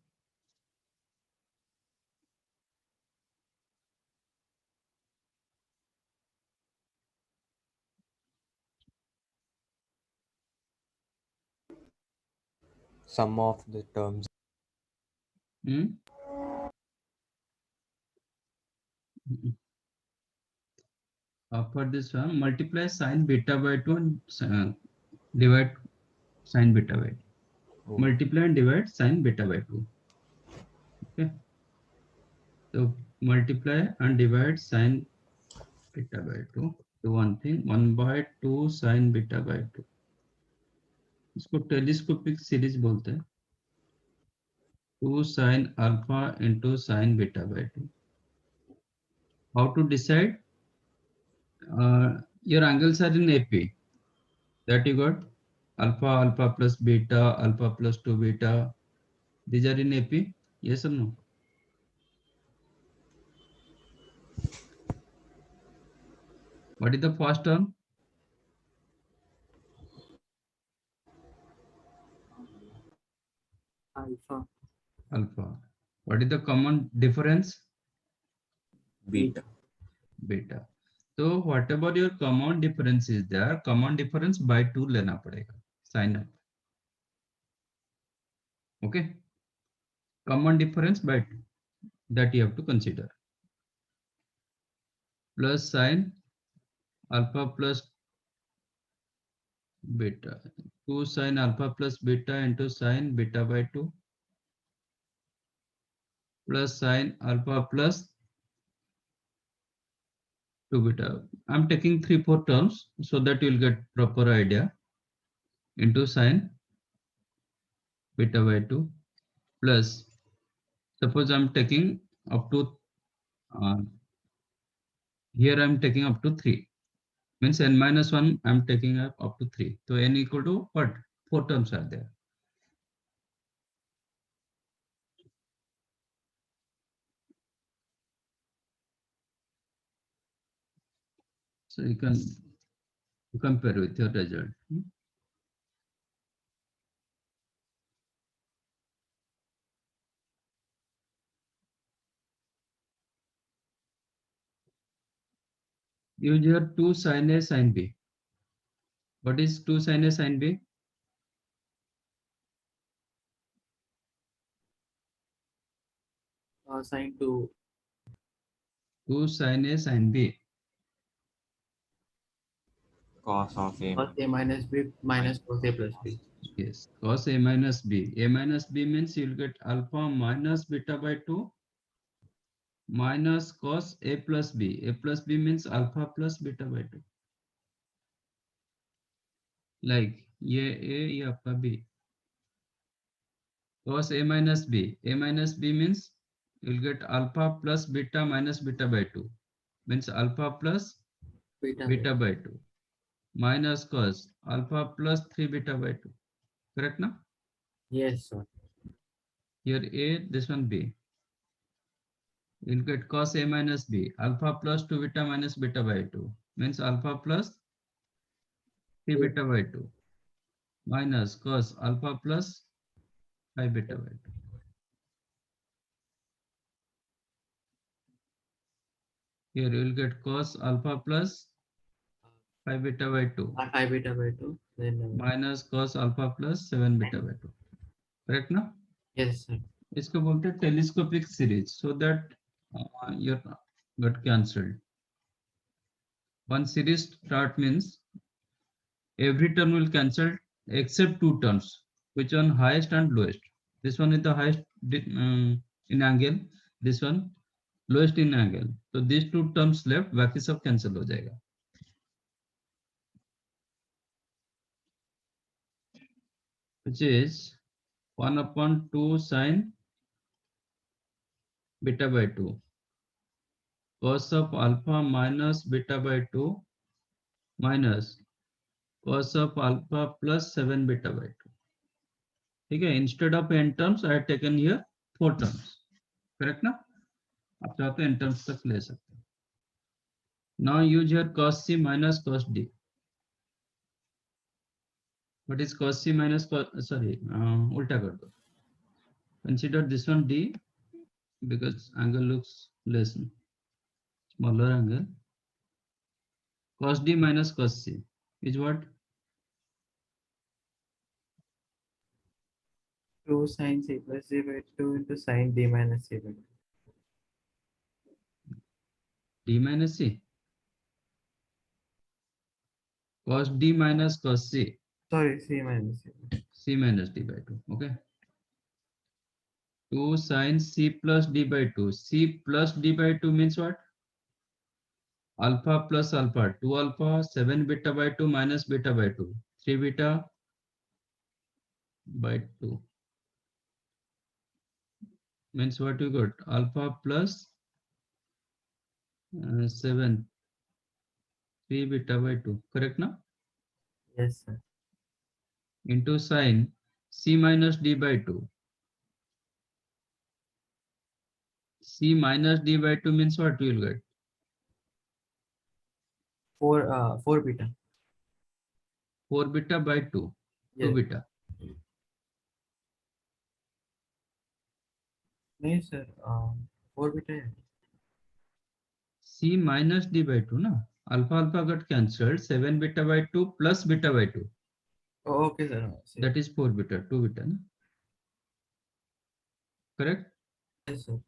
Sum of the terms. Hmm? For this one, multiply sin beta by 2 and divide sin beta by 2. Oh, Multiply and divide sin beta by 2. Okay. So multiply and divide sin beta by 2. So one thing, 1 by 2 sin beta by 2. इसको telescopic series बोलते हैं. 2 sin alpha into sin beta by 2. How to decide? Your angles are in AP. That you got alpha, alpha plus beta, alpha plus 2 beta. These are in AP. Yes or no? What is the first term? Alpha. Alpha. What is the common difference? beta. Beta. So whatever your common difference is there, common difference by 2 लेना पड़ेगा. Sin up. Okay. Common difference by 2 that you have to consider. Plus sin alpha plus beta. 2 sin alpha plus beta into sin beta by 2 plus sin alpha plus 2 beta. I'm taking 3-4 terms so that you'll get proper idea. Into sin beta by 2 plus, suppose I'm taking up to uh, here I'm taking up to 3, means n minus 1 I'm taking up to 3. So n equal to what? 4 terms are there. So you can compare with your result. Use your 2 sin A sin B. What is 2 sin A sin B? Sin 2. 2 sin A sin B. Cos of a. Cos A minus B minus cos A plus B. Yes, cos A minus B. A minus B means you'll get alpha minus beta by 2 minus cos A plus B. A plus B means alpha plus beta by 2. Like ये A ये आपका B. Cos A minus B. A minus B means you'll get alpha plus beta minus beta by 2. Means alpha plus beta by 2. Minus cos alpha plus 3 beta by 2. Correct now? Yes, sir. Here A, this one B. You'll get cos A minus B. Alpha plus 2 beta minus beta by 2. Means alpha plus 3 beta by 2. Minus cos alpha plus 5 beta by 2. Here you will get cos alpha plus 5 beta by 2 5 beta by 2. Then minus cos alpha plus 7 beta by 2. Correct ना? yes, sir. इसको बोलते हैं telescopic series, so that your got cancelled. One series start means every term will cancel except two terms, which one highest and lowest. This one is the highest in angle, this one lowest in angle. So these two terms left, बाकी सब cancel हो जाएगा. Which is 1 upon 2 sin beta by 2. Cos of alpha minus beta by 2 minus cos of alpha plus 7 beta by 2. ठीक है, instead of n terms I have taken here 4 terms. Correct ना? आप चाहते हैं n terms तक ले सकते हैं. Now use here cos c minus cos d. What is cos c minus cos, sorry, उल्टा कर दो. Consider this one d because angle looks less, smaller angle. Cos d minus cos c is what? 2 sin c plus d by 2 into sin d minus c by 2. D minus c. Cos d minus cos c. Sorry, c minus c. C minus d by 2. Okay. 2 sin c plus d by 2. C plus d by 2 means what? Alpha plus alpha. 2 alpha, 7 beta by 2 minus beta by 2. 3 beta by 2. Means what you got? Alpha plus 7. 3 beta by 2. Correct now? Yes, sir. Into sin c minus d by 2. C minus d by 2 means what you will get? 4 beta. 4 beta by 2. Yes. 2 beta. नहीं sir 4 beta है. C minus d by 2 na? Alpha alpha got cancelled. 7 beta by 2 plus beta by 2. Oh, okay, sir. That is 4 beta. 2 beta. Na? Correct? Yes, sir.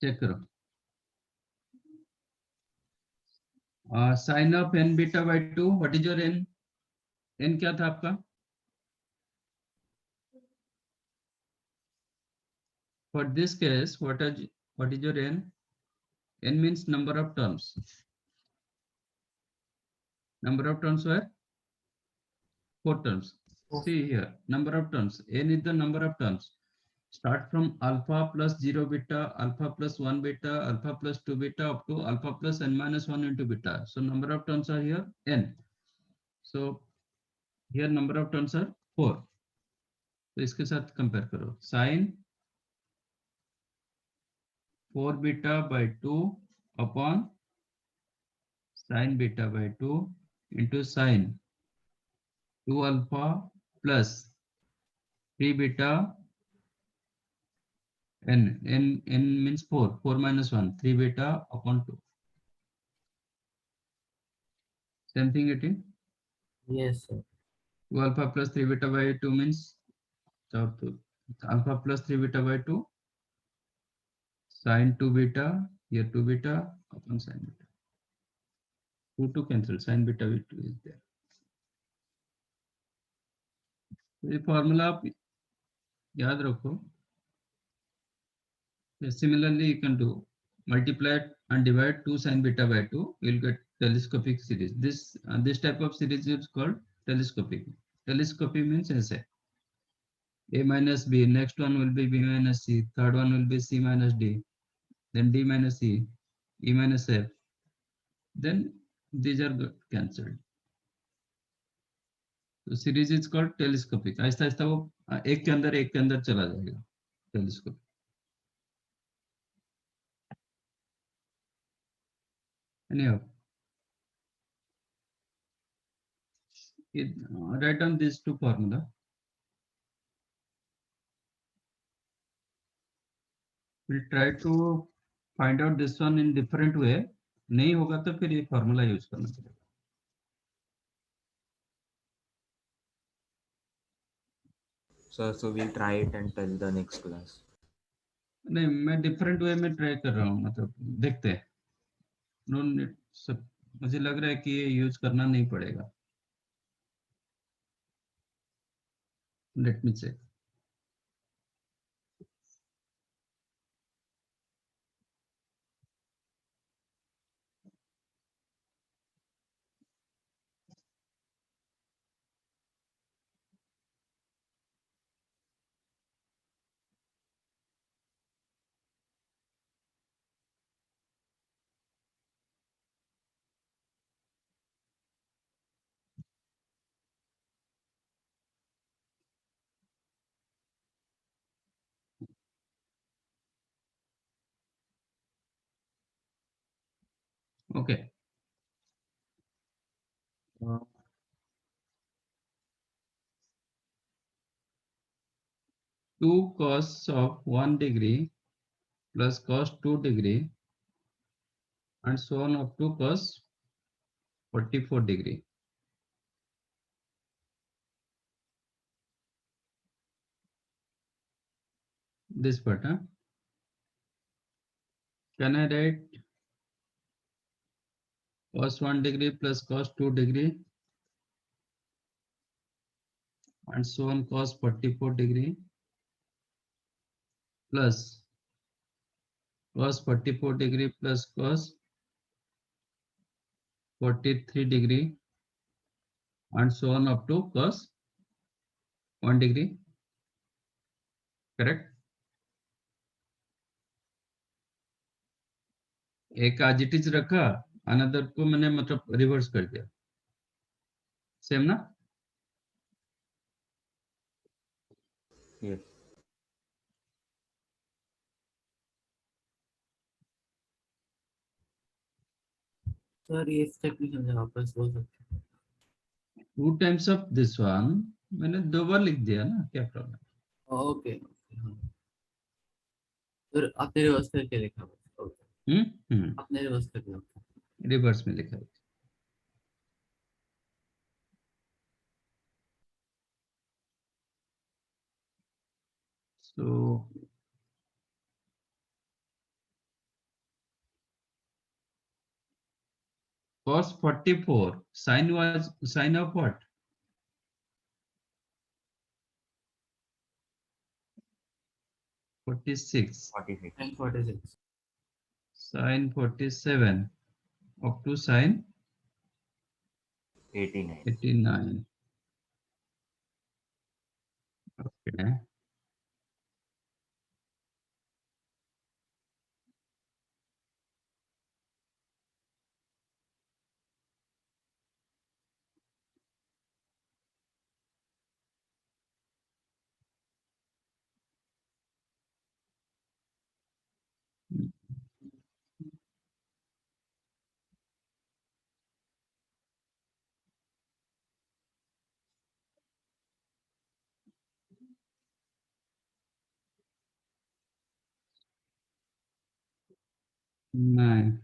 Check करो. Sin of n beta by 2. What is your n? N क्या था आपका? For this case, what is your n? N means number of terms. Number of terms were 4 terms. See here, number of terms. N is the number of terms. Start from alpha plus 0 beta, alpha plus 1 beta, alpha plus 2 beta up to alpha plus n minus 1 into beta. So number of terms are here n. So here number of terms are 4. तो इसके साथ compare करो. Sin 4 beta by 2 upon sin beta by 2 into sin 2 alpha plus 3 beta n means 4 minus 1, 3 beta upon 2. Same thing it is. Yes, sir. 2 alpha plus 3 beta by 2 means alpha plus 3 beta by 2 sin 2 beta, here 2 beta upon sin beta. 2 cancel, sin beta v2 is there. ये formula आप याद रखो. Similarly, you can do multiply and divide 2 sin beta by 2. You'll get telescopic series. This type of series is called telescopic. Telescopic means ऐसे. A minus B. Next one will be B minus C. Third one will be C minus D. Then D minus E. E minus F. Then these are cancelled. तो series is called telescopic. Aahista Aahista वो एक के अंदर चला जाएगा telescope. Anyhow, write down these two formula. We'll try to find out this one in different way. नहीं होगा तो फिर ये फॉर्मूला यूज करना पड़ेगा. So we'll try it and tell the next class. नहीं, मैं डिफरेंट वे में ट्राई कर रहा हूँ. मतलब देखते हैं. नो सब मुझे लग रहा है कि ये यूज करना नहीं पड़ेगा. Let me check. Okay. 2 cos of 1 degree plus cos 2 degree and so on up to cos 44 degree. This part, huh? Can I write cos 1 degree plus cos 2 degree and so on cos 44 degree plus cos 44 degree plus cos 43 degree and so on up to cos 1 degree? Correct? एक आज it is रखा, another को मैंने मतलब reverse कर दिया. Same ना? Yes. Sir ये स्टेप नहीं समझा, वापस बोल सकते हैं? 2 times of this one मैंने 2 बार लिख दिया ना, क्या प्रॉब्लम? ओके हाँ. सर आपने रिवर्स करके लिखा बस. ओके आपने रिवर्स करके लिखा. रिवर्स में लिखा है. So cos 44 sine was sine of what? 46 46. And 46. sine 47 up to sine 89. 89. Okay. Nine.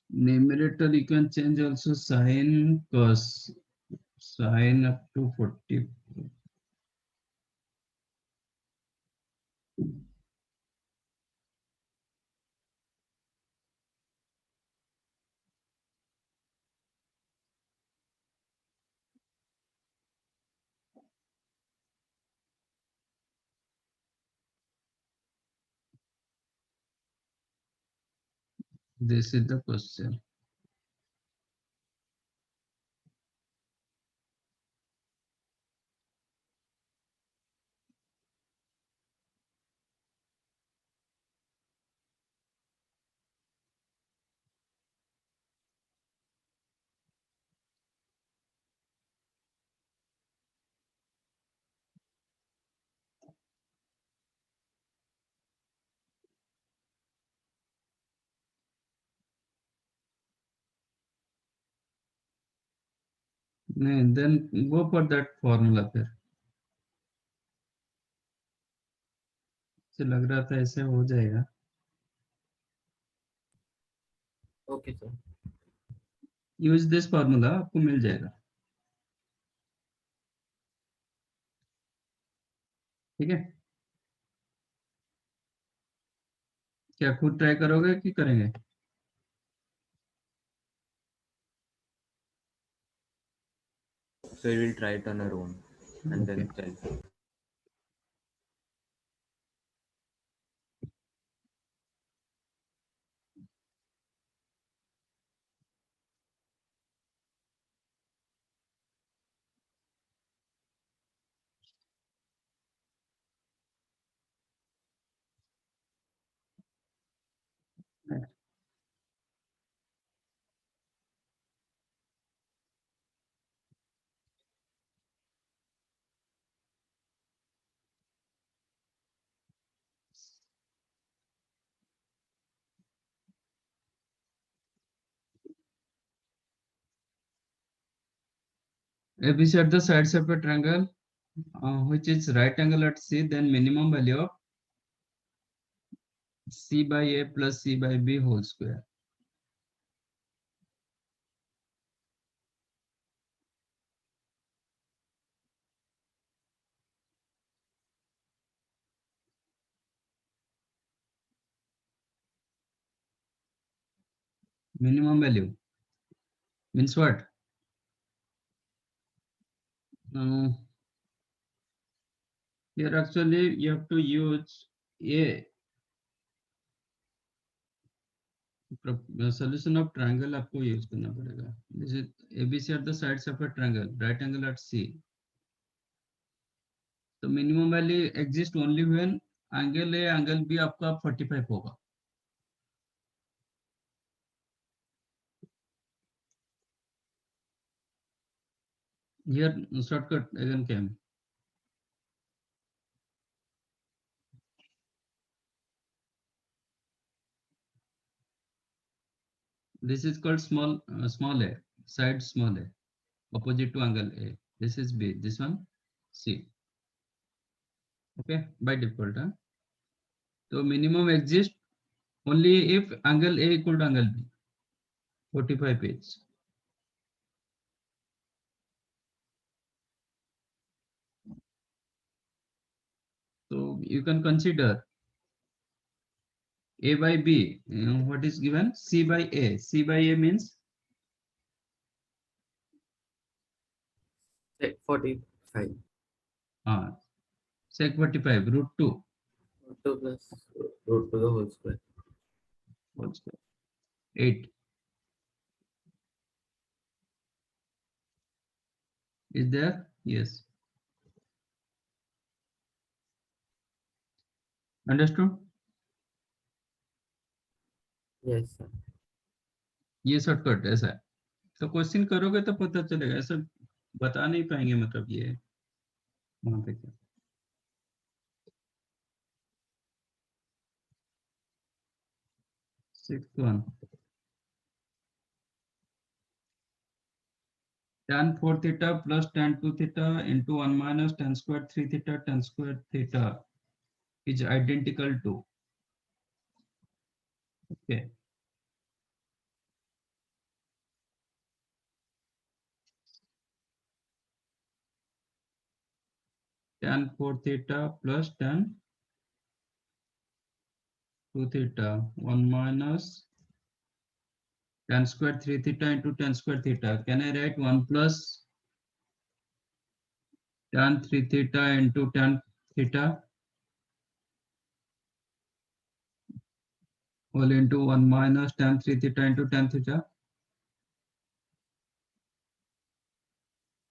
Numerator you can change also sine cos sine up to 40. This is the question. Then go for that formula फिर. मुझे लग रहा था ऐसे हो जाएगा. Okay sir. Use this formula, आपको मिल जाएगा. ठीक है, क्या खुद ट्राई करोगे कि करेंगे? So we will try it on our own and Okay. then tell. If we set the sides of a triangle which is right angle at C, then minimum value of C by A plus C by B whole square. Minimum value means what? Here actually you have to use a solution of triangle. आपको use करना पड़ेगा. This is ABC at the sides of a triangle, right angle at C. So minimum value exists only when angle A angle B आपका 45 होगा. Here shortcut again came. This is called small a, side small a, opposite to angle A. This is B. This one C. Okay, by default. So minimum exists only if angle A equal to angle B. 45 page. So you can consider A by B. What is given? C by A. C by A means 45. sec 45 root 2 2 plus root to the whole square. whole square. 8 is there? Yes. Understood? Yes sir. ये shortcut ऐसा है. तो question करोगे तो पता चलेगा, ऐसा बता नहीं पाएंगे. मतलब ये वहां पे क्या 6th one tan 4 theta plus tan 2 theta into 1 minus tan square 3 theta tan square theta is identical to, okay, tan 4 theta plus tan 2 theta 1 minus tan square 3 theta into tan square theta. Can I write 1 plus tan 3 theta into tan theta whole into 1 minus tan 3 theta into tan theta.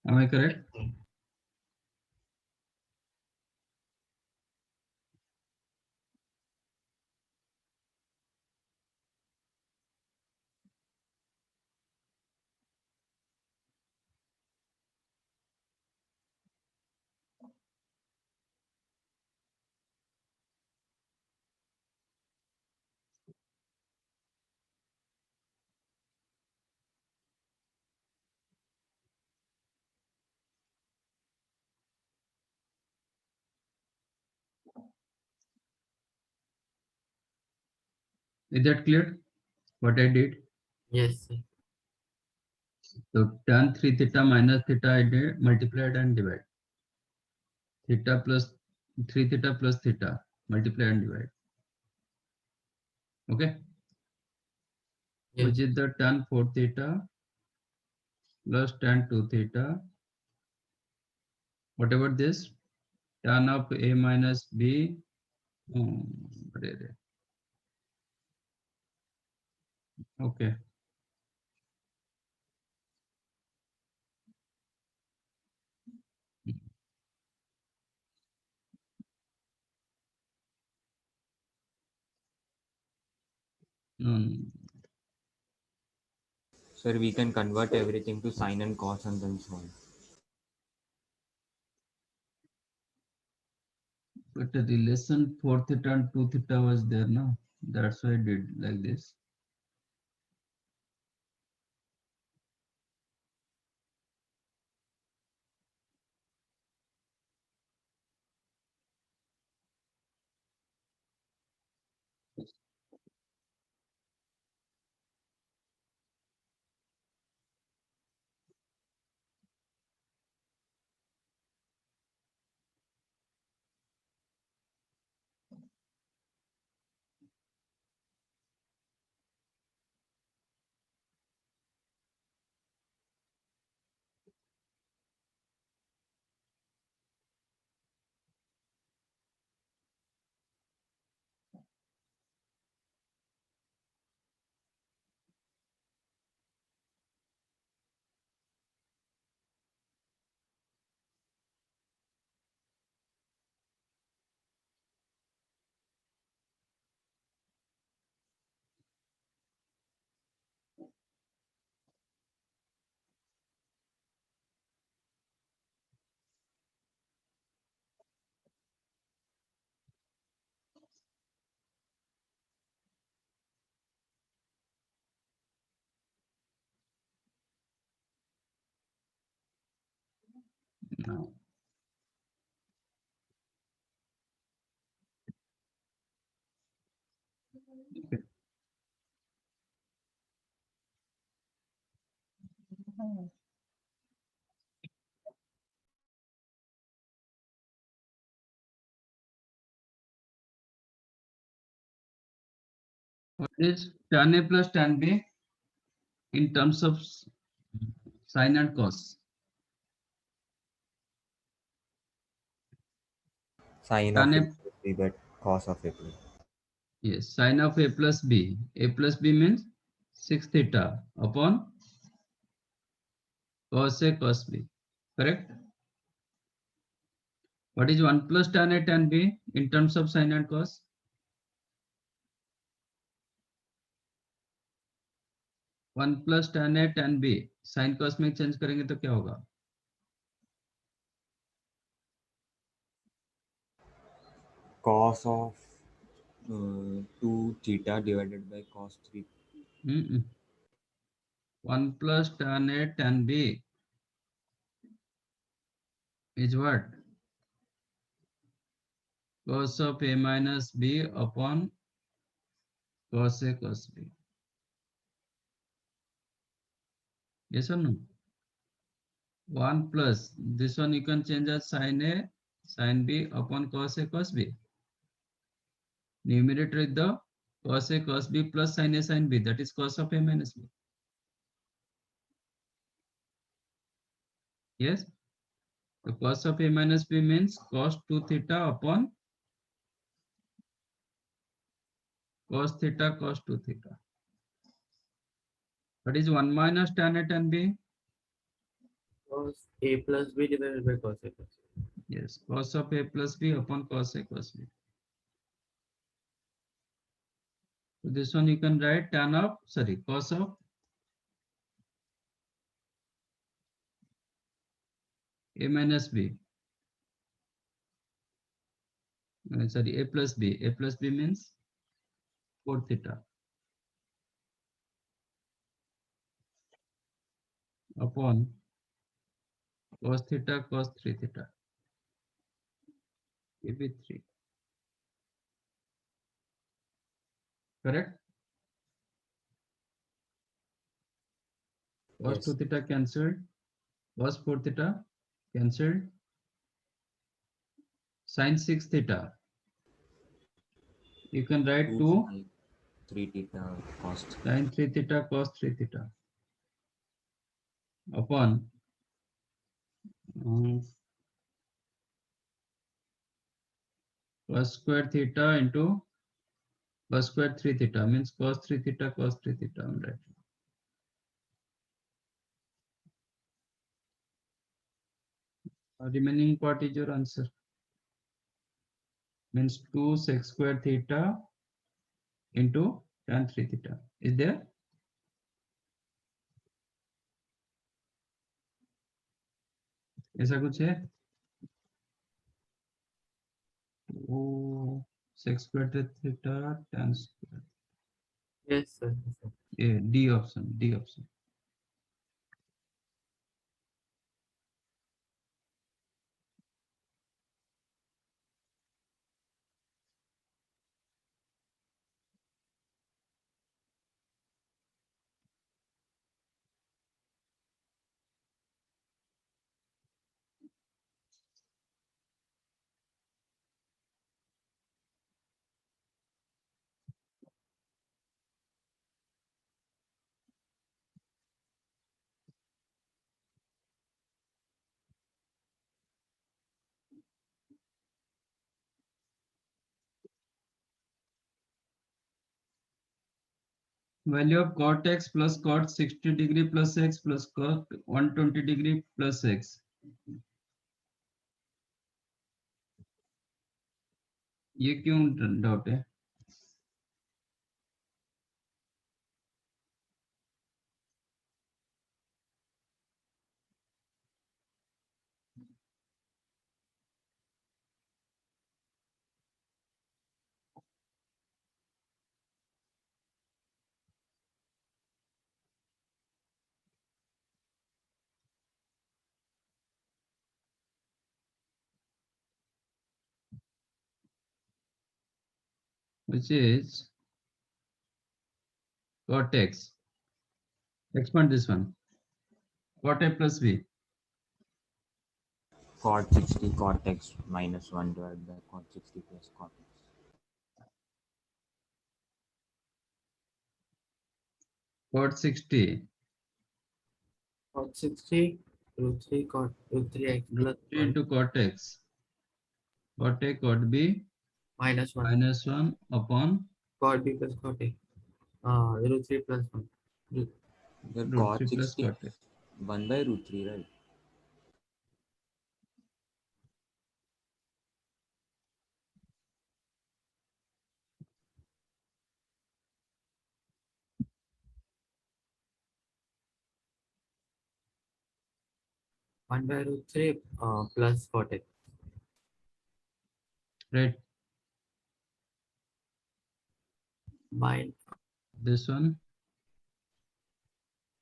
Am I correct? Is that clear? What I did? Yes, sir. So tan 3 theta minus theta I did multiplied and divide. Theta plus 3 theta plus theta multiply and divide. Okay. Yes. Which is the tan 4 theta plus tan 2 theta. Whatever this tan of a minus b. What is it? Okay. Sir, we can convert everything to sine and cos and then so on. But the relation 4 theta and 2 theta was there now. That's why I did like this. Now, okay. What is tan A plus tan B in terms of sine and cos? Sine Tan of A, A plus B, but cos of A plus. yes, sine of A plus B. A plus B means 6 theta upon cos A cos B. Correct? What is 1 plus tan A tan B in terms of sine and cos? 1 plus tan A tan B. Sin cos में change करेंगे तो क्या होगा? Cos of 2 theta divided by cos 3. 1 plus tan A tan B is what? Cos of A minus B upon cos A cos B. Yes or no? 1 plus, this one you can change as sin A sin B upon cos A cos B. Numerator is the cos A cos B plus sin A sin B, that is cos of A minus B. Yes? The cos of A minus B means cos 2 theta upon cos theta cos 2 theta. What is 1 minus tan A tan B? cos A plus B divided by cos A plus B. Yes, cos of A plus B upon cos A cos B. So this one you can write tan of, sorry, cos of A minus B. Sorry, A plus B. A plus B means 4 theta upon cos theta cos 3 theta. AB 3. Correct? Cos Yes. 2 theta cancelled. Cos 4 theta cancelled. Sin 6 theta. You can write 2 2 sin 3 theta cos sin 3 theta cos 3 theta upon cos square theta into cos square 3 theta means cos 3 theta cos 3 theta. Right. Remaining part is your answer. Means 2 sec square theta into tan 3 theta. Is there? ऐसा कुछ है? ओ sec square theta tan square. Yes, sir. Yes, sir. Yeah, D option. D option. Value of cot x plus cot 60 degree plus x plus cot 120 degree plus x. ये क्यों doubt है? Which is cot x. Expand this one. Cot a plus b. cot 60 cot x minus 1 divided by cot 60 plus cot x. Cot 60. Cot 60 root 3 cot root 3x plus 3 1 into cot x. Cot a cot b minus 1 minus 1 upon cot B plus cot A. Root 3 plus 1. Root The root cot 3 plus 60 cot a. 1 by root 3, right? one by root 3 plus cot A. Right. This one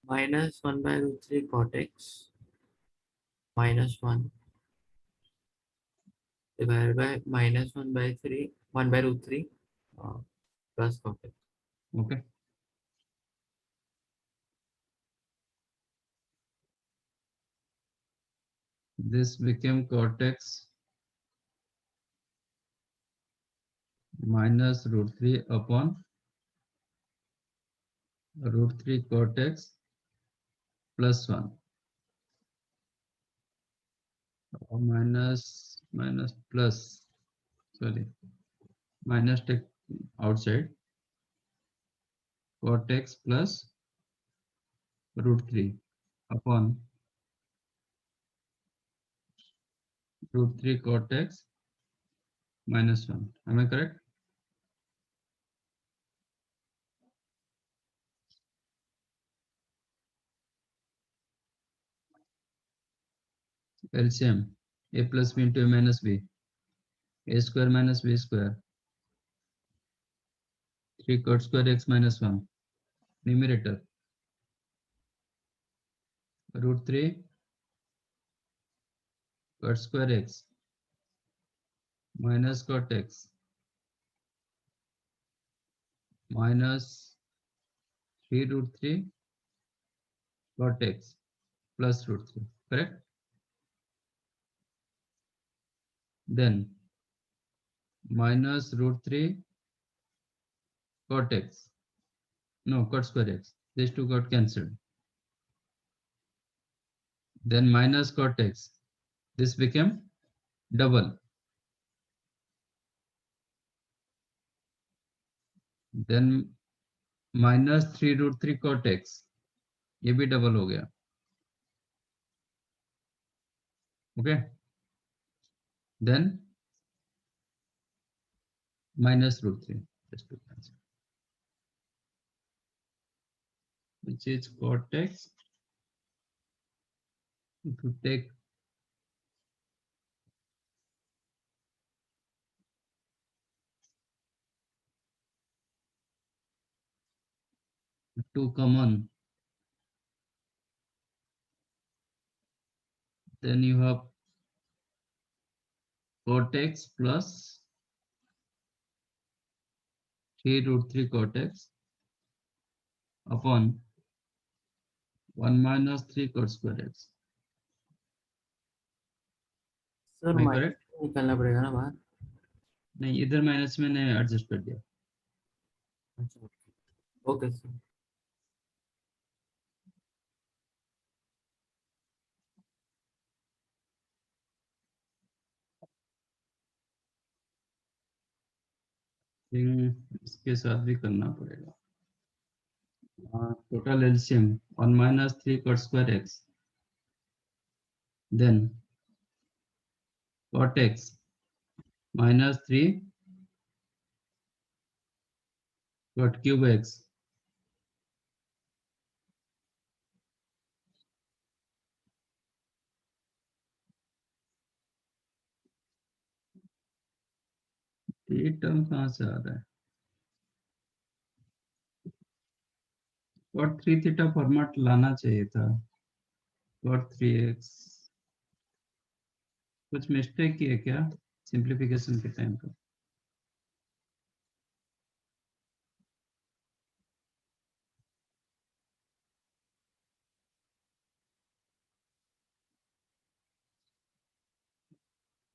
Minus 1 by root 3 cot x minus 1 divided by minus 1 by 3 1 by root 3 plus cot x. okay. This became cot x minus root 3 upon root 3 cot x plus 1 or minus plus, sorry, minus take outside cot x plus root 3 upon root 3 cot x minus 1. Am I correct? LCM a plus b into a minus b, a square minus b square, 3 cot square x minus 1, numerator root 3 cot square x minus cot x minus 3 root 3 cot x plus root 3, correct? Then minus root 3 cot x, no, cot square x, these two got cancelled. Then minus cot x, this became double. Then minus 3 root 3 cot x, ये भी double हो गया. Okay, then minus root 3, just to cancel, which is cot x. If you take two common, then you have cot x plus 3 root 3 cot x upon 1 minus 3 cot square x. Sir Am I minus correct? निकालना पड़ेगा ना बाहर. नहीं, इधर minus मैंने adjust कर दिया. अच्छा, ओके सर. इसके साथ भी करना पड़ेगा. Total LCM 1 minus 3 cot square x, then cot x minus 3 cot cube x ये टर्म कहाँ से आ रहा है? cot 3 थीटा फॉर्मेट लाना चाहिए था. cot 3x कुछ मिस्टेक किए क्या सिंप्लीफिकेशन के टाइम पर?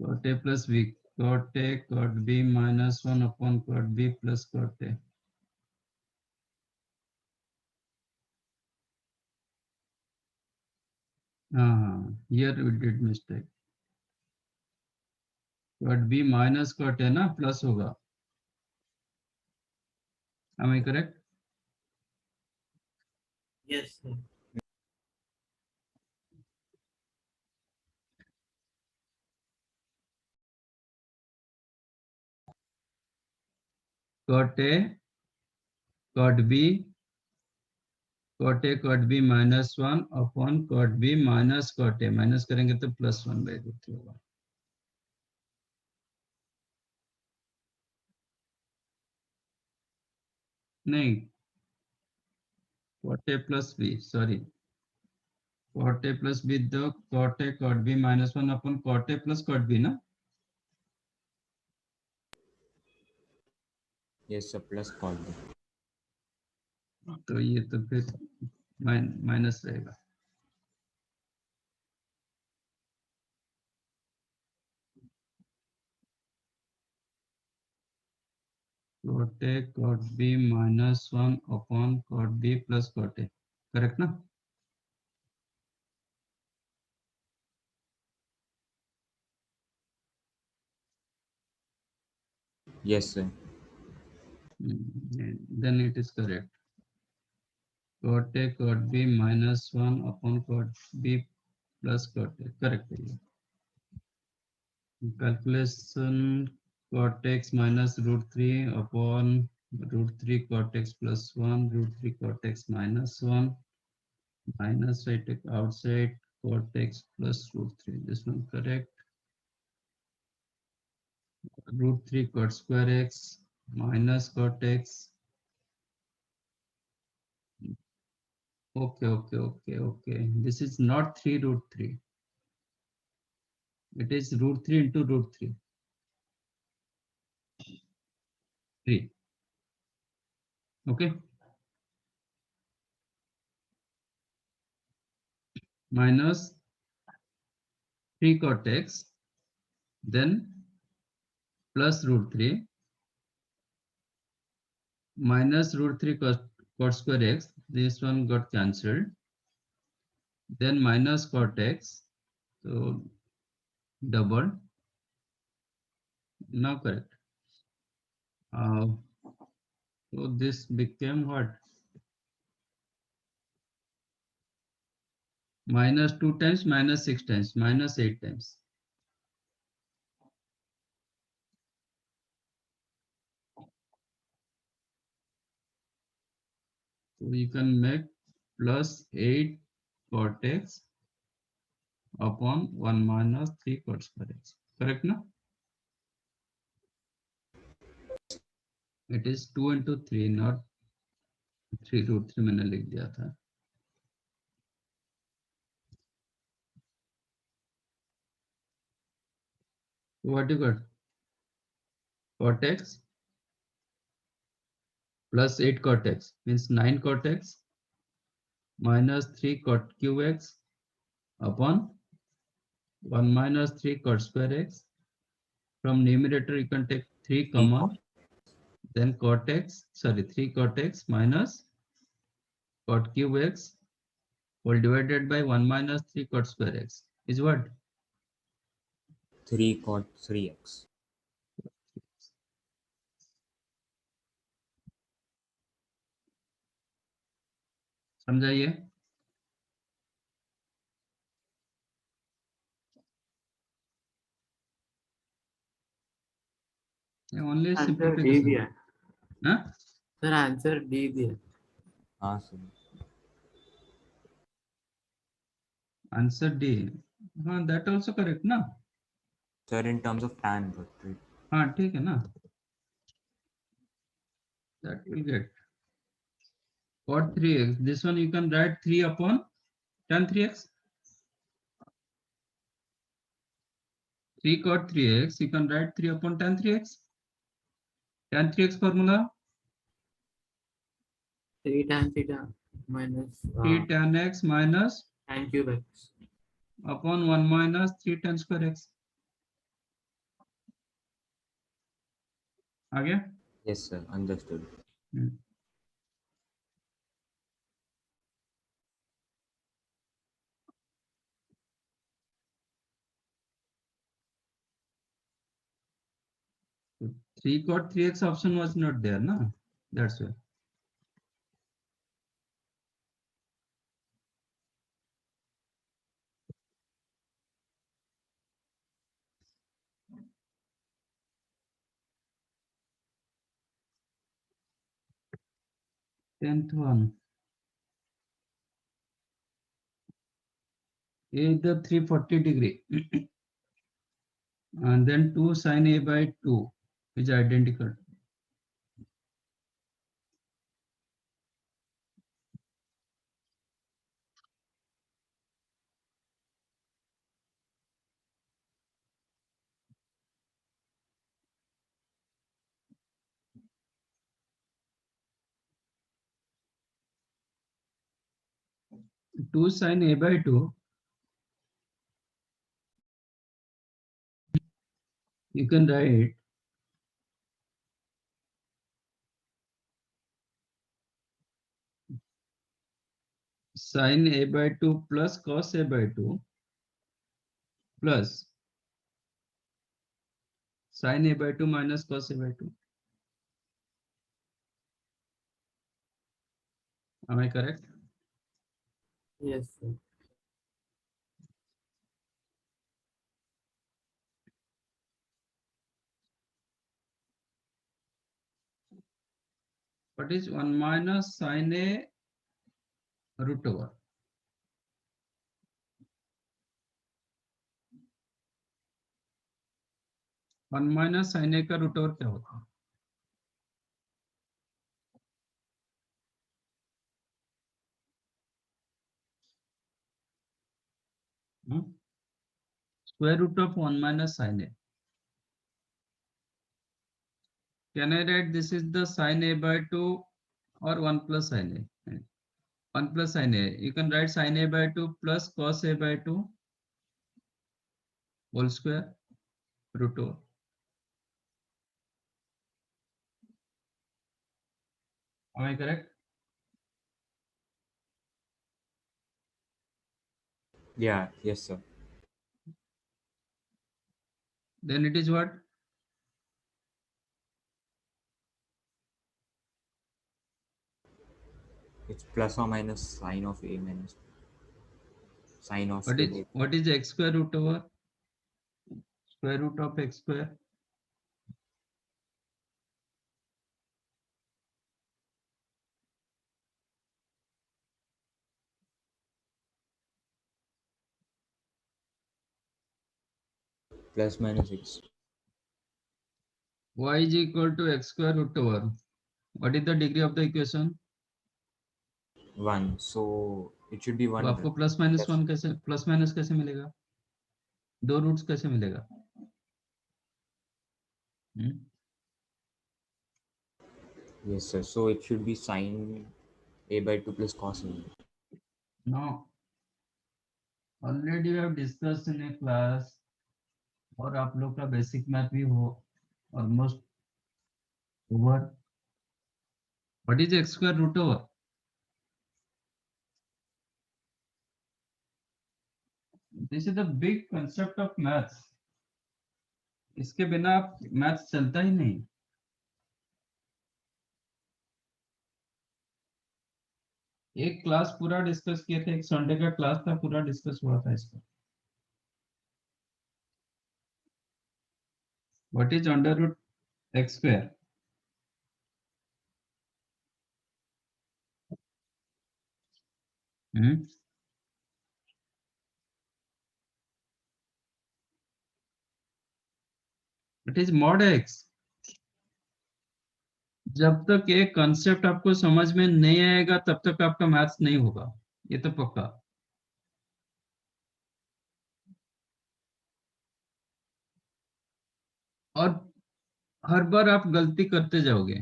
cot a plus b, cot a cot b minus 1 upon cot b plus cot a. हाँ, here we did mistake. cot b minus cot a ना प्लस होगा. Am I correct? Yes sir. cot a cot b cot a cot b minus 1 upon cot b minus cot a, minus करेंगे तो plus 1/√3 होगा. नहीं, cot a plus b, sorry, cot a plus b the cot a cot b minus 1 upon cot a plus cot b ना. Yes, sir, plus cot b. तो ये तो फिर minus रहेगा. cot a cot b minus 1 upon cot b plus cot a, correct ना? Yes, sir. Then it is correct. cot A cot B minus 1 upon cot B plus cot A. Correct. Calculation cot x minus root 3 upon root 3 cot x plus 1 root 3 cot x minus 1 minus I take outside cot x plus root 3. This one correct. Root 3 cot square x minus cot x. Okay. This is not 3 root 3. It is root 3 into root 3. 3. Okay. Minus 3 cot x, then plus root 3 minus root 3 cot square x. This one got cancelled. Then minus cot x. So double. Now correct. So this became what? Minus 2 times, minus 6 times, minus 8 times. So you can make plus 8 cot x upon 1 minus 3 cot square x. Correct now? It is 2 into 3, not 3 root 3 मैंने लिख दिया था. What you got? Cot x plus 8 cot x means 9 cot x minus 3 cot cube x upon 1 minus 3 cot square x. From numerator you can take 3 common, then cot x, 3 cot x minus cot cube x whole divided by 1 minus 3 cot square x is what? 3 cot 3x. समझाइए. Only answer D simplification. दिया. Huh? Sir answer D दिया. हाँ sir. Answer D. हाँ, that also correct ना? Sir, in terms of tan, but right? हाँ, ठीक है ना? That will get. Cot 3x. This one you can write 3 upon tan 3x. 3 cot 3x, you can write 3 upon tan 3x. Tan 3x formula? 3 tan theta minus 3 tan x minus tan cube x upon 1 minus 3 tan square x. आ गया? Yes, sir. Understood. 3 cot 3x option was not there, no? That's why. Tenth one. A is the 340 degree. And then 2 sin A by 2 is identical. Two sin A by 2, you can write sin A by 2 plus cos A by 2 plus sin A by 2 minus cos A by 2. Am I correct? Yes, sir. What is 1 minus sin A root over? One minus sin A का root over क्या होता है? Square root of 1 minus sin A. Can I write this is the sin A by 2 or 1 plus sin A? 1 plus sin A. You can write sin A by 2 plus cos A by 2 whole square root over. Am I correct? Yeah, yes, sir. Then it is what? It's plus or minus sine of A minus sine of A. What is x square root over? Square root of x square. Plus minus x. Y is equal to x square root over. What is the degree of the equation? 1. So it should be तो 1. आपको plus minus one कैसे plus minus कैसे मिलेगा? दो roots कैसे मिलेगा? Yes, sir. So it should be sine A by 2 plus cos A. No. Already we have discussed in a class और आप लोग का बेसिक मैथ भी हो almost over. What is x square root over? This is the big concept of maths. इसके बिना आप maths चलता ही नहीं. एक क्लास पूरा डिस्कस किए थे, एक संडे का क्लास था, पूरा डिस्कस हुआ था इसका. What is under root x square? It is mod x. जब तक ये कंसेप्ट आपको समझ में नहीं आएगा तब तक आपका मैथ्स नहीं होगा, ये तो पक्का. और हर बार आप गलती करते जाओगे.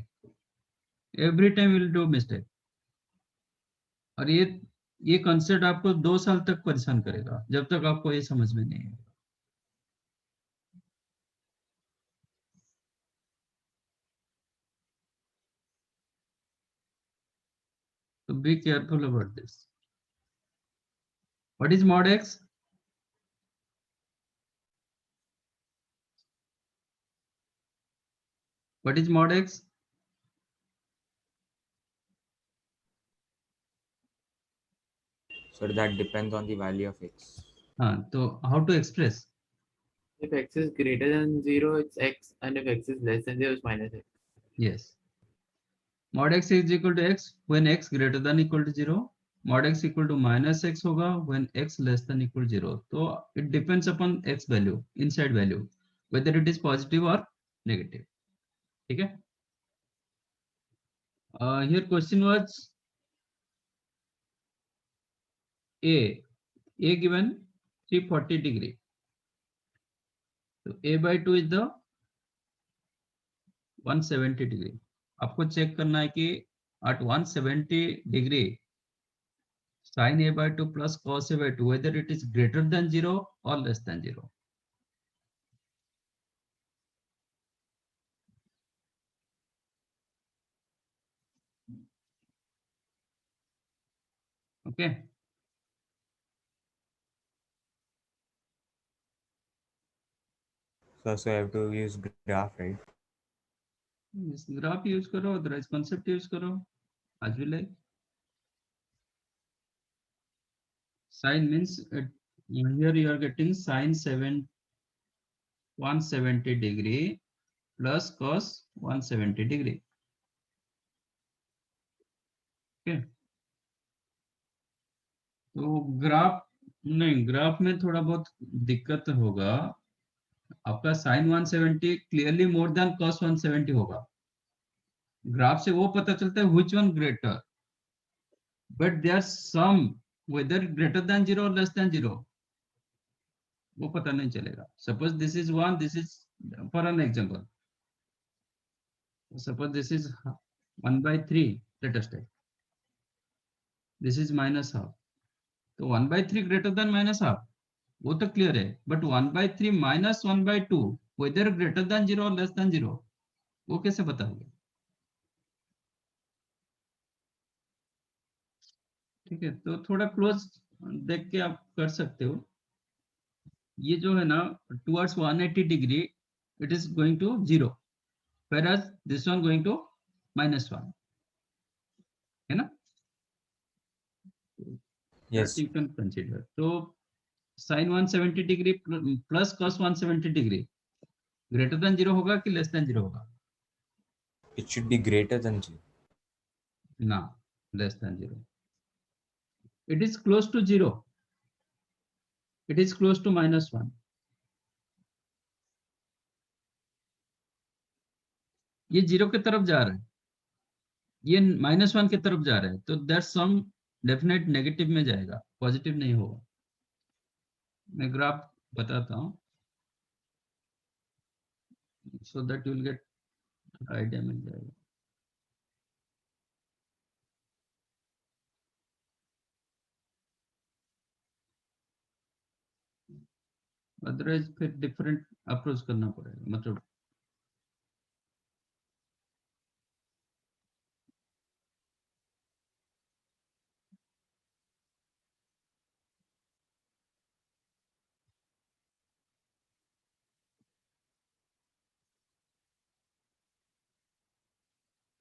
Every time will do mistake. और ये कंसेप्ट आपको 2 साल तक परेशान करेगा जब तक आपको ये समझ में नहीं आएगा. तो be careful about this. What is mod x? What is mod x? So that depends on the value of x. हाँ, तो how to express? If x is greater than 0, it's x, and if x is less than 0, it's minus x. Yes. Mod x is equal to x when x greater than equal to 0. Mod x equal to minus x होगा when x less than equal to 0. तो it depends upon x value, inside value, whether it is positive or negative. ठीक है? Here question was A given 340 degree. So A by 2 is the 170 degree. आपको check करना है कि at 170 degree sin A by 2 plus cos A by 2 whether it is greater than 0 or less than 0. Okay. So I have to use graph, right? Graph use करो, otherwise concept use करो, आज भी like. Sine means here you are getting sine 170 degree plus cos 170 degree. Okay. तो graph में थोड़ा बहुत दिक्कत होगा. आपका sin 170 clearly more than cos 170 होगा. ग्राफ से वो पता चलता है which one greater, but there are some whether greater than 0 or less than 0 वो पता नहीं चलेगा. Suppose this is 1, this is, for an example, suppose this is 1/3, let us take, this is minus half. तो 1/3 greater than minus half वो तो clear है, but 1/3 minus 1/2 whether greater than 0 or less than 0 वो कैसे बताओगे? ठीक है, तो थोड़ा क्लोज देख के आप कर सकते हो. ये जो है ना towards 180 degree it is going to 0, whereas this one going to -1, है ना? Yes. That you can consider. So sin 170 degree plus cos 170 degree greater than 0 होगा कि less than 0 होगा? It should be greater than 0. No, less than 0. It is close to 0. It is close to -1. ये 0 की तरफ जा रहा है, ये -1 की तरफ जा रहा है, तो दैट सम डेफिनेट नेगेटिव में जाएगा, पॉजिटिव नहीं होगा. मैं ग्राफ बताता हूँ so that you will get idea मिल जाएगा. अदरवाइज फिर डिफरेंट अप्रोच करना पड़ेगा. मतलब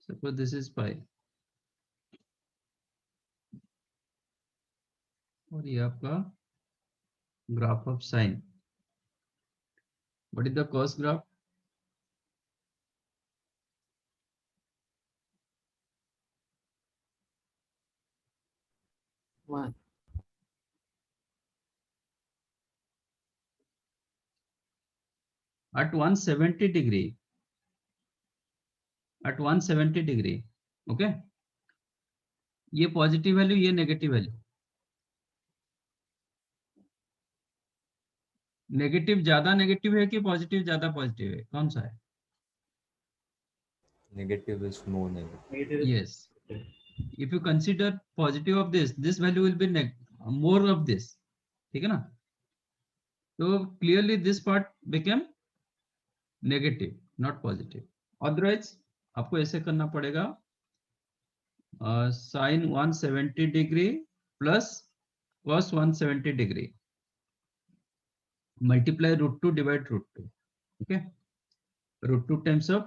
सपोज दिस इज पाई और ये आपका graph of sine. What is the cos graph? One. At 170 degree, at 170 degree, okay, ये पॉजिटिव वैल्यू, ये नेगेटिव वैल्यू. नेगेटिव ज्यादा नेगेटिव है कि पॉजिटिव ज्यादा पॉजिटिव है, कौन सा है? Negative is more negative. Negative is Yes. If you consider positive of this value will be more of this. ठीक है ना? तो clearly this part became negative, not positive. Otherwise आपको ऐसे करना पड़ेगा, sin 170 degree plus cos 170 degree multiply √2 divide √2. Okay, √2 times of,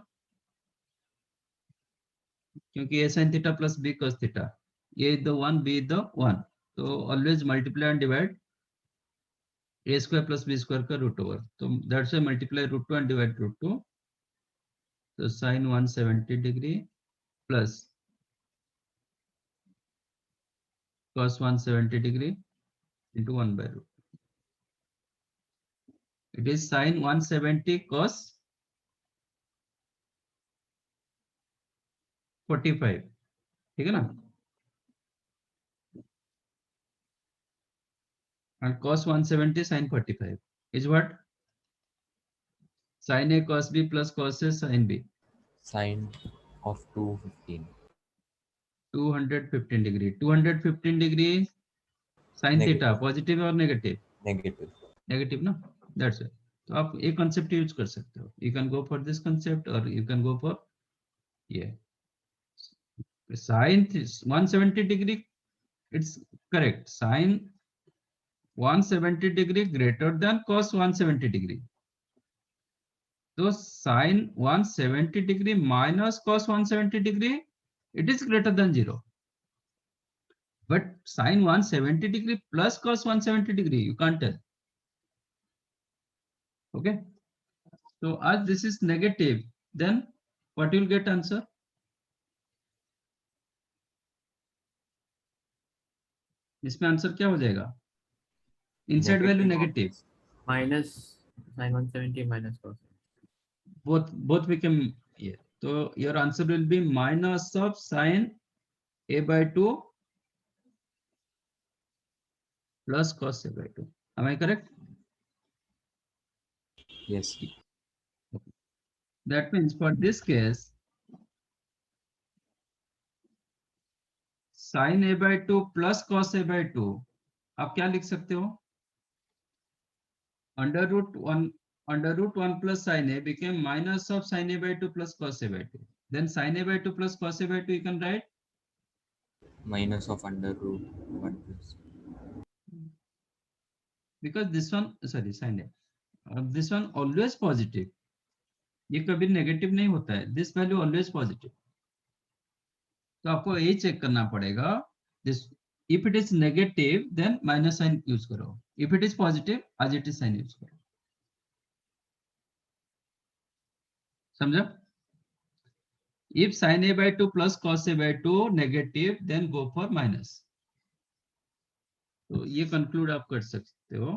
क्योंकि a sin theta plus b cos theta, a is the 1, b is the 1, तो always multiply and divide a square plus b square का root over. तो that's why multiply √2 and divide √2. So sin 170 degree plus cos 170 degree into 1 by √2. It is sin 170 cos 45. ठीक है ना? And cos 170 sin 45 is what? Sin a cos b plus cos a sin b. Sine of 215. 215 degree. 215 degree sin Negative. theta positive or negative? Negative. Negative ना? That's it. तो आप एक concept use कर सकते हो. You can go for this concept or you can go for yeah. Sin 170 degree, it's correct. Sin 170 degree greater than cos 170 degree. So sin 170 degree minus cos 170 degree, it is greater than 0. but sin 170 degree plus cos 170 degree, you can't tell. Okay, so as this is negative, then what you'll get answer? इसमें answer क्या हो जाएगा? Inside value negative, minus sin 170 minus cos. both become here. So your answer will be minus of sin a by 2 plus cos a by 2. Am I correct? Yes. That means for this case, sin a by 2 plus cos a by 2, आप क्या लिख सकते हो? Under root 1 plus sin a became minus of sin a by 2 plus cos a by 2. Then sin a by 2 plus cos a by 2 you can write Minus of under root 1 plus. because this one, sorry, sin a, this one always positive, ये कभी negative नहीं होता है, this value always positive. तो आपको ये check करना पड़ेगा, this if it is negative then minus sign use करो, if it is positive as it is sign use करो. समझा? If sin a by 2 plus cos a by 2 negative, then go for minus. तो ये conclude आप कर सकते हो.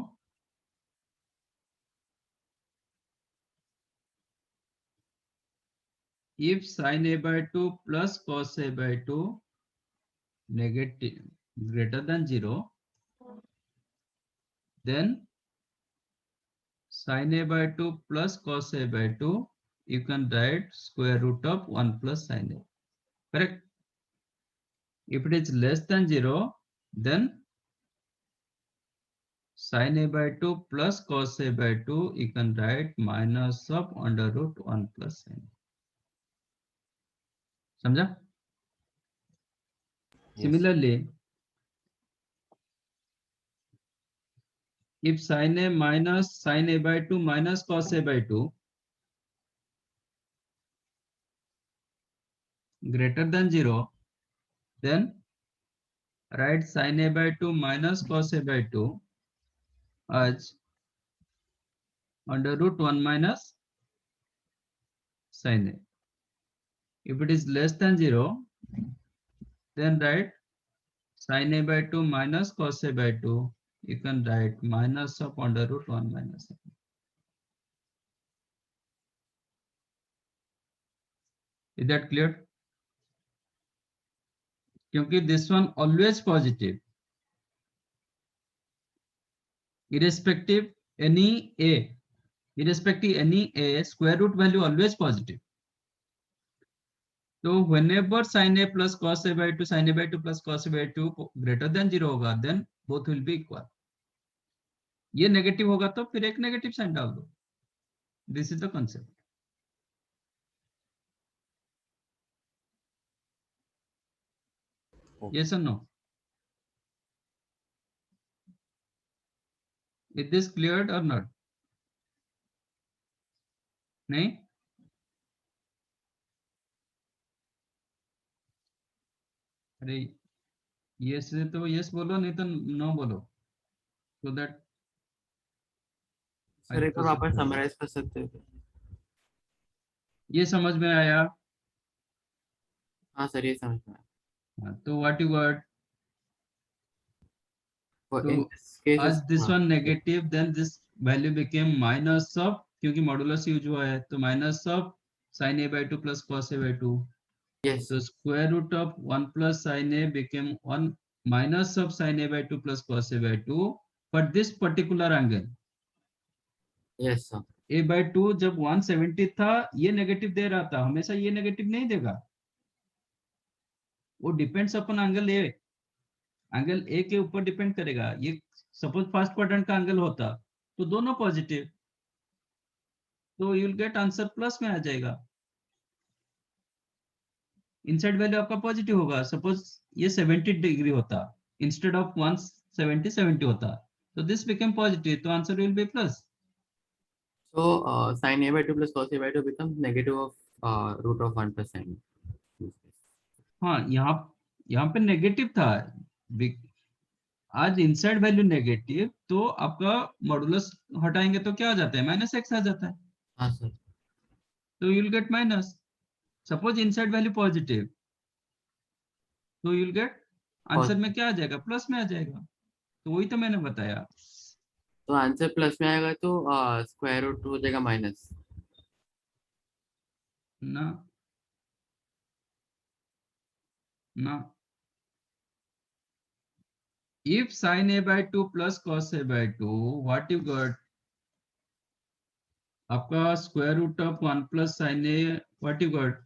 If sin a by 2 plus cos a by 2 negative greater than 0, then sin a by 2 plus cos a by 2 you can write square root of 1 plus sin a. Correct? If it is less than 0, then sin a by 2 plus cos a by 2 you can write minus of under root 1 plus sin a. समझा? Similarly, if sin a minus sin a by 2 minus cos a by 2 greater than 0, then write sin a by 2 minus cos a by 2 as under root 1 minus sin a. If it is less than 0, then write sin a by 2 minus cos a by 2. You can write minus of under root 1 minus sin a. Is that clear? क्योंकि this one always positive, irrespective any a, square root value always positive. So whenever sin a plus cos a by 2, sin a by 2 plus cos a by 2 greater than 0 होगा, then both will be equal. ये negative होगा तो फिर एक negative sign डाल दो. This is the concept. Okay. Yes or no? Is this cleared or not? नहीं? अरे yes है तो yes बोलो, नहीं तो no बोलो, so that सर एक बार वापस समराइज कर सकते हो? ये समझ में आया? हाँ सर, ये समझ में आया. तो what you got? For So in this case, as this हाँ, one negative, then this value became minus of, क्योंकि मॉडुलस यूज हुआ है, तो minus of sin a by 2 plus cos a by 2. yes. So square root of 1 plus sin a became 1 minus of sin a by 2 plus cos a by 2 for this particular angle. Yes sir. a by 2 जब 170 था, ये negative दे रहा था, हमेशा ये negative नहीं देगा, वो depends upon angle A, angle A के ऊपर डिपेंड करेगा. ये सपोज फर्स्ट क्वाड्रेंट का एंगल होता तो दोनों पॉजिटिव, तो you will get answer plus में आ जाएगा. इनसाइड वैल्यू आपका पॉजिटिव होगा. सपोज ये 70 डिग्री होता, इंस्टेड ऑफ 170 70 होता, तो दिस बिकम पॉजिटिव, तो answer will be plus. So sin a by 2 plus cos a by 2 becomes negative of root of 1 plus sin. हाँ, यहाँ पे नेगेटिव था, आज इनसाइड वैल्यू नेगेटिव, तो आपका मॉडुलस हटाएंगे तो क्या आ जाता है, -x आ जाता है, हाँ सर। तो you will get minus. Suppose inside value positive, तो यू विल गेट, आंसर में क्या आ जाएगा, प्लस में आ जाएगा। तो वही तो मैंने बताया तो आंसर प्लस में आएगा तो स्क्वायर रूट हो जाएगा माइनस। ना, ना, if sin a by 2 plus cos a by 2, what you got, आपका square root of 1 plus sin a, what you got,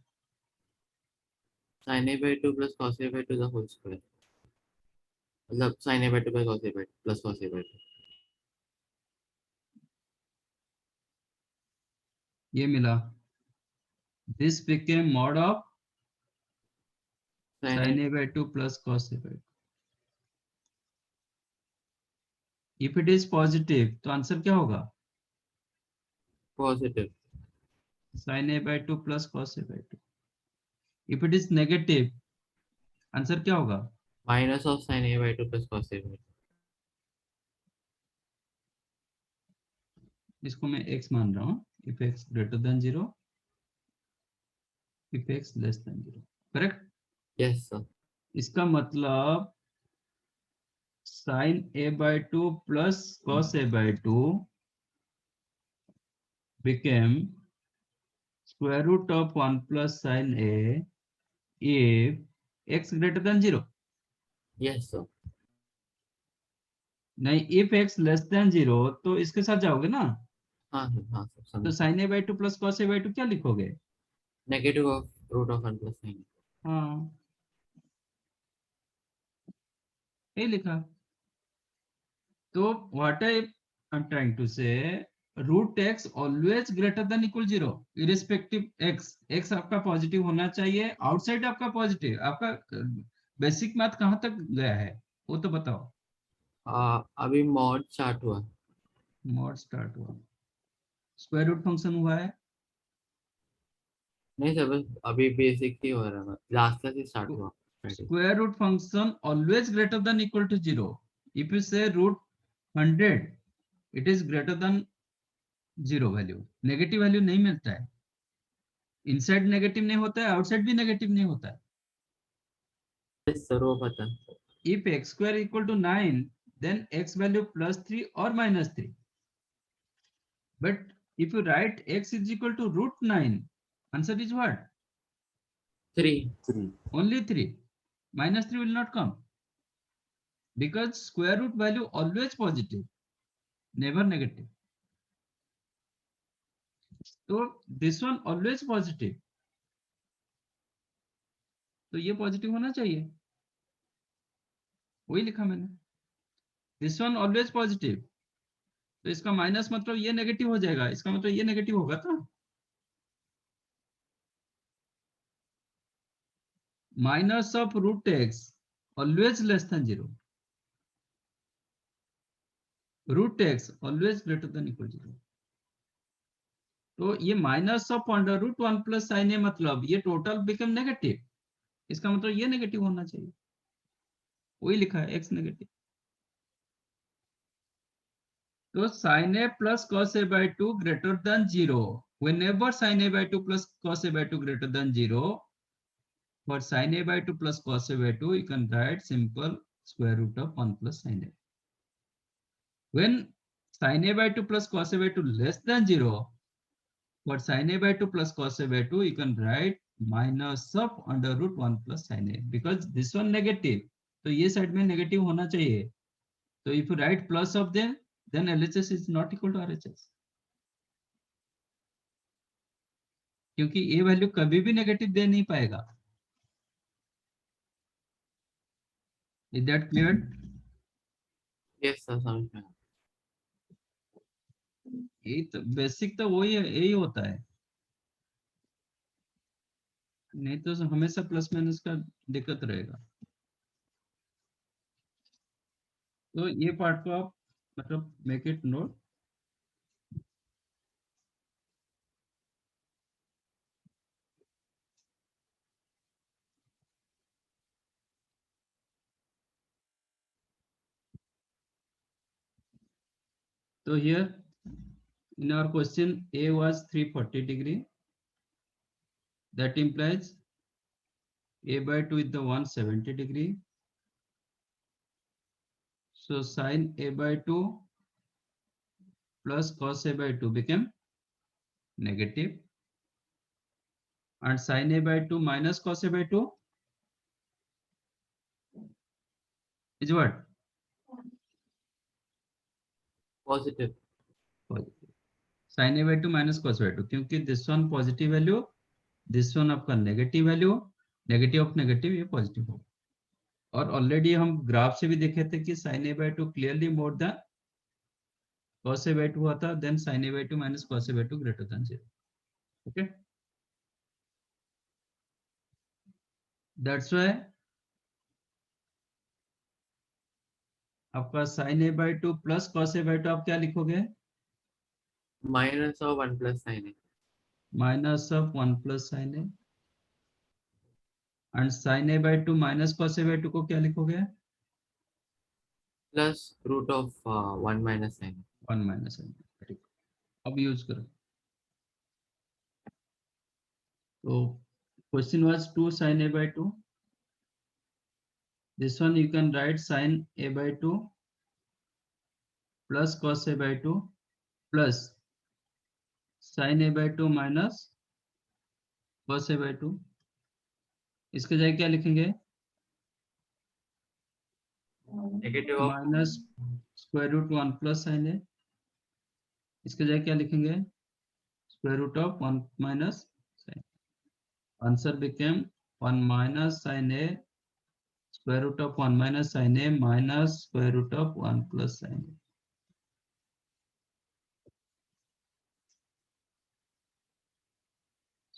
sin a by 2 plus cos a by 2 the whole square, मतलब sin a by 2 plus cos a by 2 plus cos a by 2। ये मिला, this became mod of sin a by 2 plus cos a by 2। if it is positive तो answer क्या होगा, positive. sin a by 2 plus cos a by 2। if it is negative answer क्या होगा, minus of sin a by 2 plus cos a by 2। इसको मैं x मान रहा हूँ, if x greater than 0, if x less than 0, correct. Yes sir. इसका मतलब sin a by 2 plus cos a by 2 became square root of 1 plus sin a if x greater than 0। Yes sir. नहीं, if x less than 0 तो इसके साथ जाओगे ना, हाँ sir, हाँ सर, तो समझ। sin a by 2 plus cos a by 2 क्या लिखोगे, negative of root of 1 plus sin। हाँ, ये लिखा। तो what I'm trying to say, root x always greater than equal 0 irrespective x आपका पॉजिटिव होना चाहिए, आउटसाइड आपका पॉजिटिव, आपका बेसिक मैथ कहाँ तक गया है वो तो बताओ। अभी मॉड स्टार्ट हुआ। मॉड स्टार्ट हुआ, स्क्वायर रूट फंक्शन हुआ है, नहीं सर, बस अभी बेसिक ही हो रहा है, लास्ट क्लास ही स्टार्ट हुआ। square root function always greater than equal to 0। if you say root 100 it is greater than 0 value, negative value नहीं मिलता है, इनसाइड नेगेटिव नहीं होता है, आउटसाइड भी नेगेटिव नहीं होता है। यस सर, वो पता है। if x square equal to 9 then x value plus 3 or minus 3, but if you write x is equal to root 9, answer is what, 3। 3. only 3, minus 3 will not come because square root value always positive, never negative, so this one always positive, तो ये positive होना चाहिए, वही लिखा मैंने, this one always positive, तो इसका minus मतलब ये नेगेटिव हो जाएगा, इसका मतलब ये नेगेटिव होगा था, minus of root x always less than 0, root x always greater than equal 0, तो ये minus of under root 1 plus sin A मतलब ये टोटल बिकम नेगेटिव, इसका मतलब ये नेगेटिव होना चाहिए, वही लिखा है एक्स नेगेटिव। तो sin a plus cos a by 2 greater than 0, whenever sin a by 2 plus cos a by 2 greater than 0, for sin a by 2 plus cos a by 2 you can write simple square root of 1 plus sin a, when sin a by 2 plus cos a by 2 less than 0, for sin a by 2 plus cos a by 2 you can write minus of under root 1 plus sin a, because this one negative, तो ये side में negative होना चाहिए, तो if you write plus of them then LHS is not equal to RHS, क्योंकि ये value कभी भी नेगेटिव दे नहीं पाएगा। Is that clear? Yes sir, समझ में आया। ये तो बेसिक तो वही है, यही होता है, नहीं तो हमेशा प्लस माइनस का दिक्कत रहेगा। तो ये पार्ट को आप मतलब make it note, So here in our question A was 340 degree. That implies A by 2 is the 170 degree. So sin A by 2 plus cos A by 2 became negative. And sin A by 2 minus cos A by 2 is what? Positive. Positive. Sin A by 2 minus cos by 2, क्योंकि this one positive value, this one आपका negative value, negative of negative ये positive होगा. और already हम graph से भी देखे थे कि sin A by 2 clearly more than cos A by 2 हुआ था, then sin A by 2 minus cos A by 2 greater than 0. Okay. That's why आपका sin A by 2 plus cos A by 2 आप क्या लिखोगे? Minus of 1 plus sin A. Minus of 1 plus sin A. And sin A by 2 minus cos A by 2 को क्या लिखोगे? Plus root of 1 minus sin A. 1 minus sin A. अब use करो. So question was 2 sin A by 2. This one you can write sin A by 2 plus cos A by 2 plus sin A by 2 minus cos A by 2. इसके जगह क्या लिखेंगे? Negative of minus square root 1 plus sin A. इसके जगह क्या लिखेंगे? Square root of 1 minus sin. Answer became 1 minus sin A square root of 1 minus sin A minus square root of 1 plus sin A.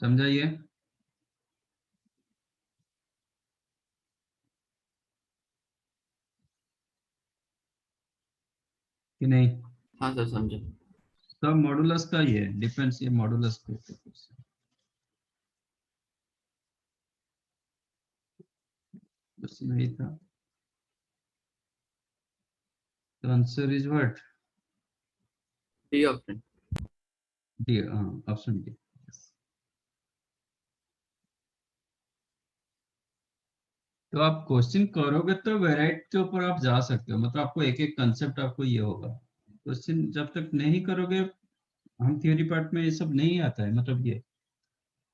समझाइए. कि नहीं? हाँ sir समझे. सब मॉडुलस का ही है, डिपेंड्स ये मॉडुलस के ऊपर. बस नहीं था. The answer is what? D option. D. Option D. Yes. तो आप क्वेश्चन करोगे तो वेराइटी के ऊपर आप जा सकते हो, मतलब आपको एक एक कंसेप्ट आपको ये होगा. क्वेश्चन जब तक नहीं करोगे, हम थियोरी पार्ट में ये सब नहीं आता है, मतलब ये,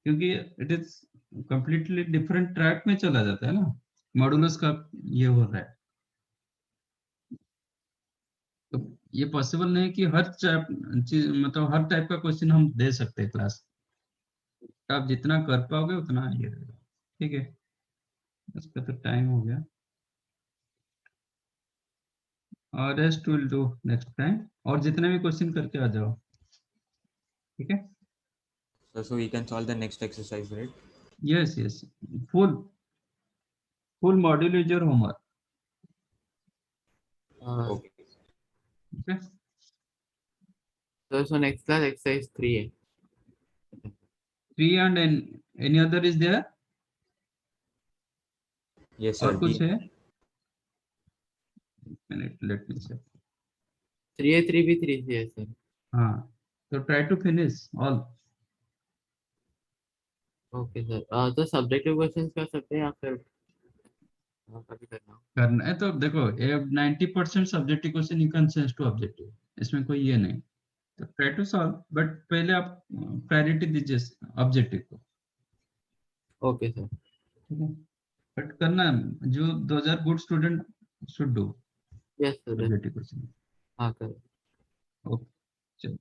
क्योंकि it is completely different track में चला जाता है ना, मॉडुलस का ये हो रहा है. तो ये पॉसिबल नहीं कि हर चीज, मतलब हर टाइप का क्वेश्चन हम दे सकते हैं क्लास. आप जितना कर पाओगे उतना ये रहेगा. ठीक है, इसका तो टाइम हो गया. और rest will do next time. और जितने भी क्वेश्चन करके आ जाओ. ठीक है. So we can solve the next exercise, right? Yes, yes. Full module is your homework. Okay. Okay. So next class exercise 3A. 3 and any other is there? Yes, sir. और कुछ है? Let me check. 3A 3B 3C है sir. हाँ. So try to finish all. Okay sir. तो subjective questions कर सकते हैं या फिर कभी करना? करना है तो देखो, 90% subjective question you can change to objective, इसमें कोई ये नहीं. तो ट्राई टू सॉल्व, बट पहले आप प्रायोरिटी दीजिए ऑब्जेक्टिव को. Okay sir. ठीक है, बट करना जो 2000 good student should do yes sir. Objective question. हाँ सर. ओके, चलो,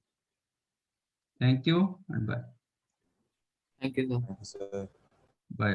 thank you and bye. Thank you sir. Sir. Bye.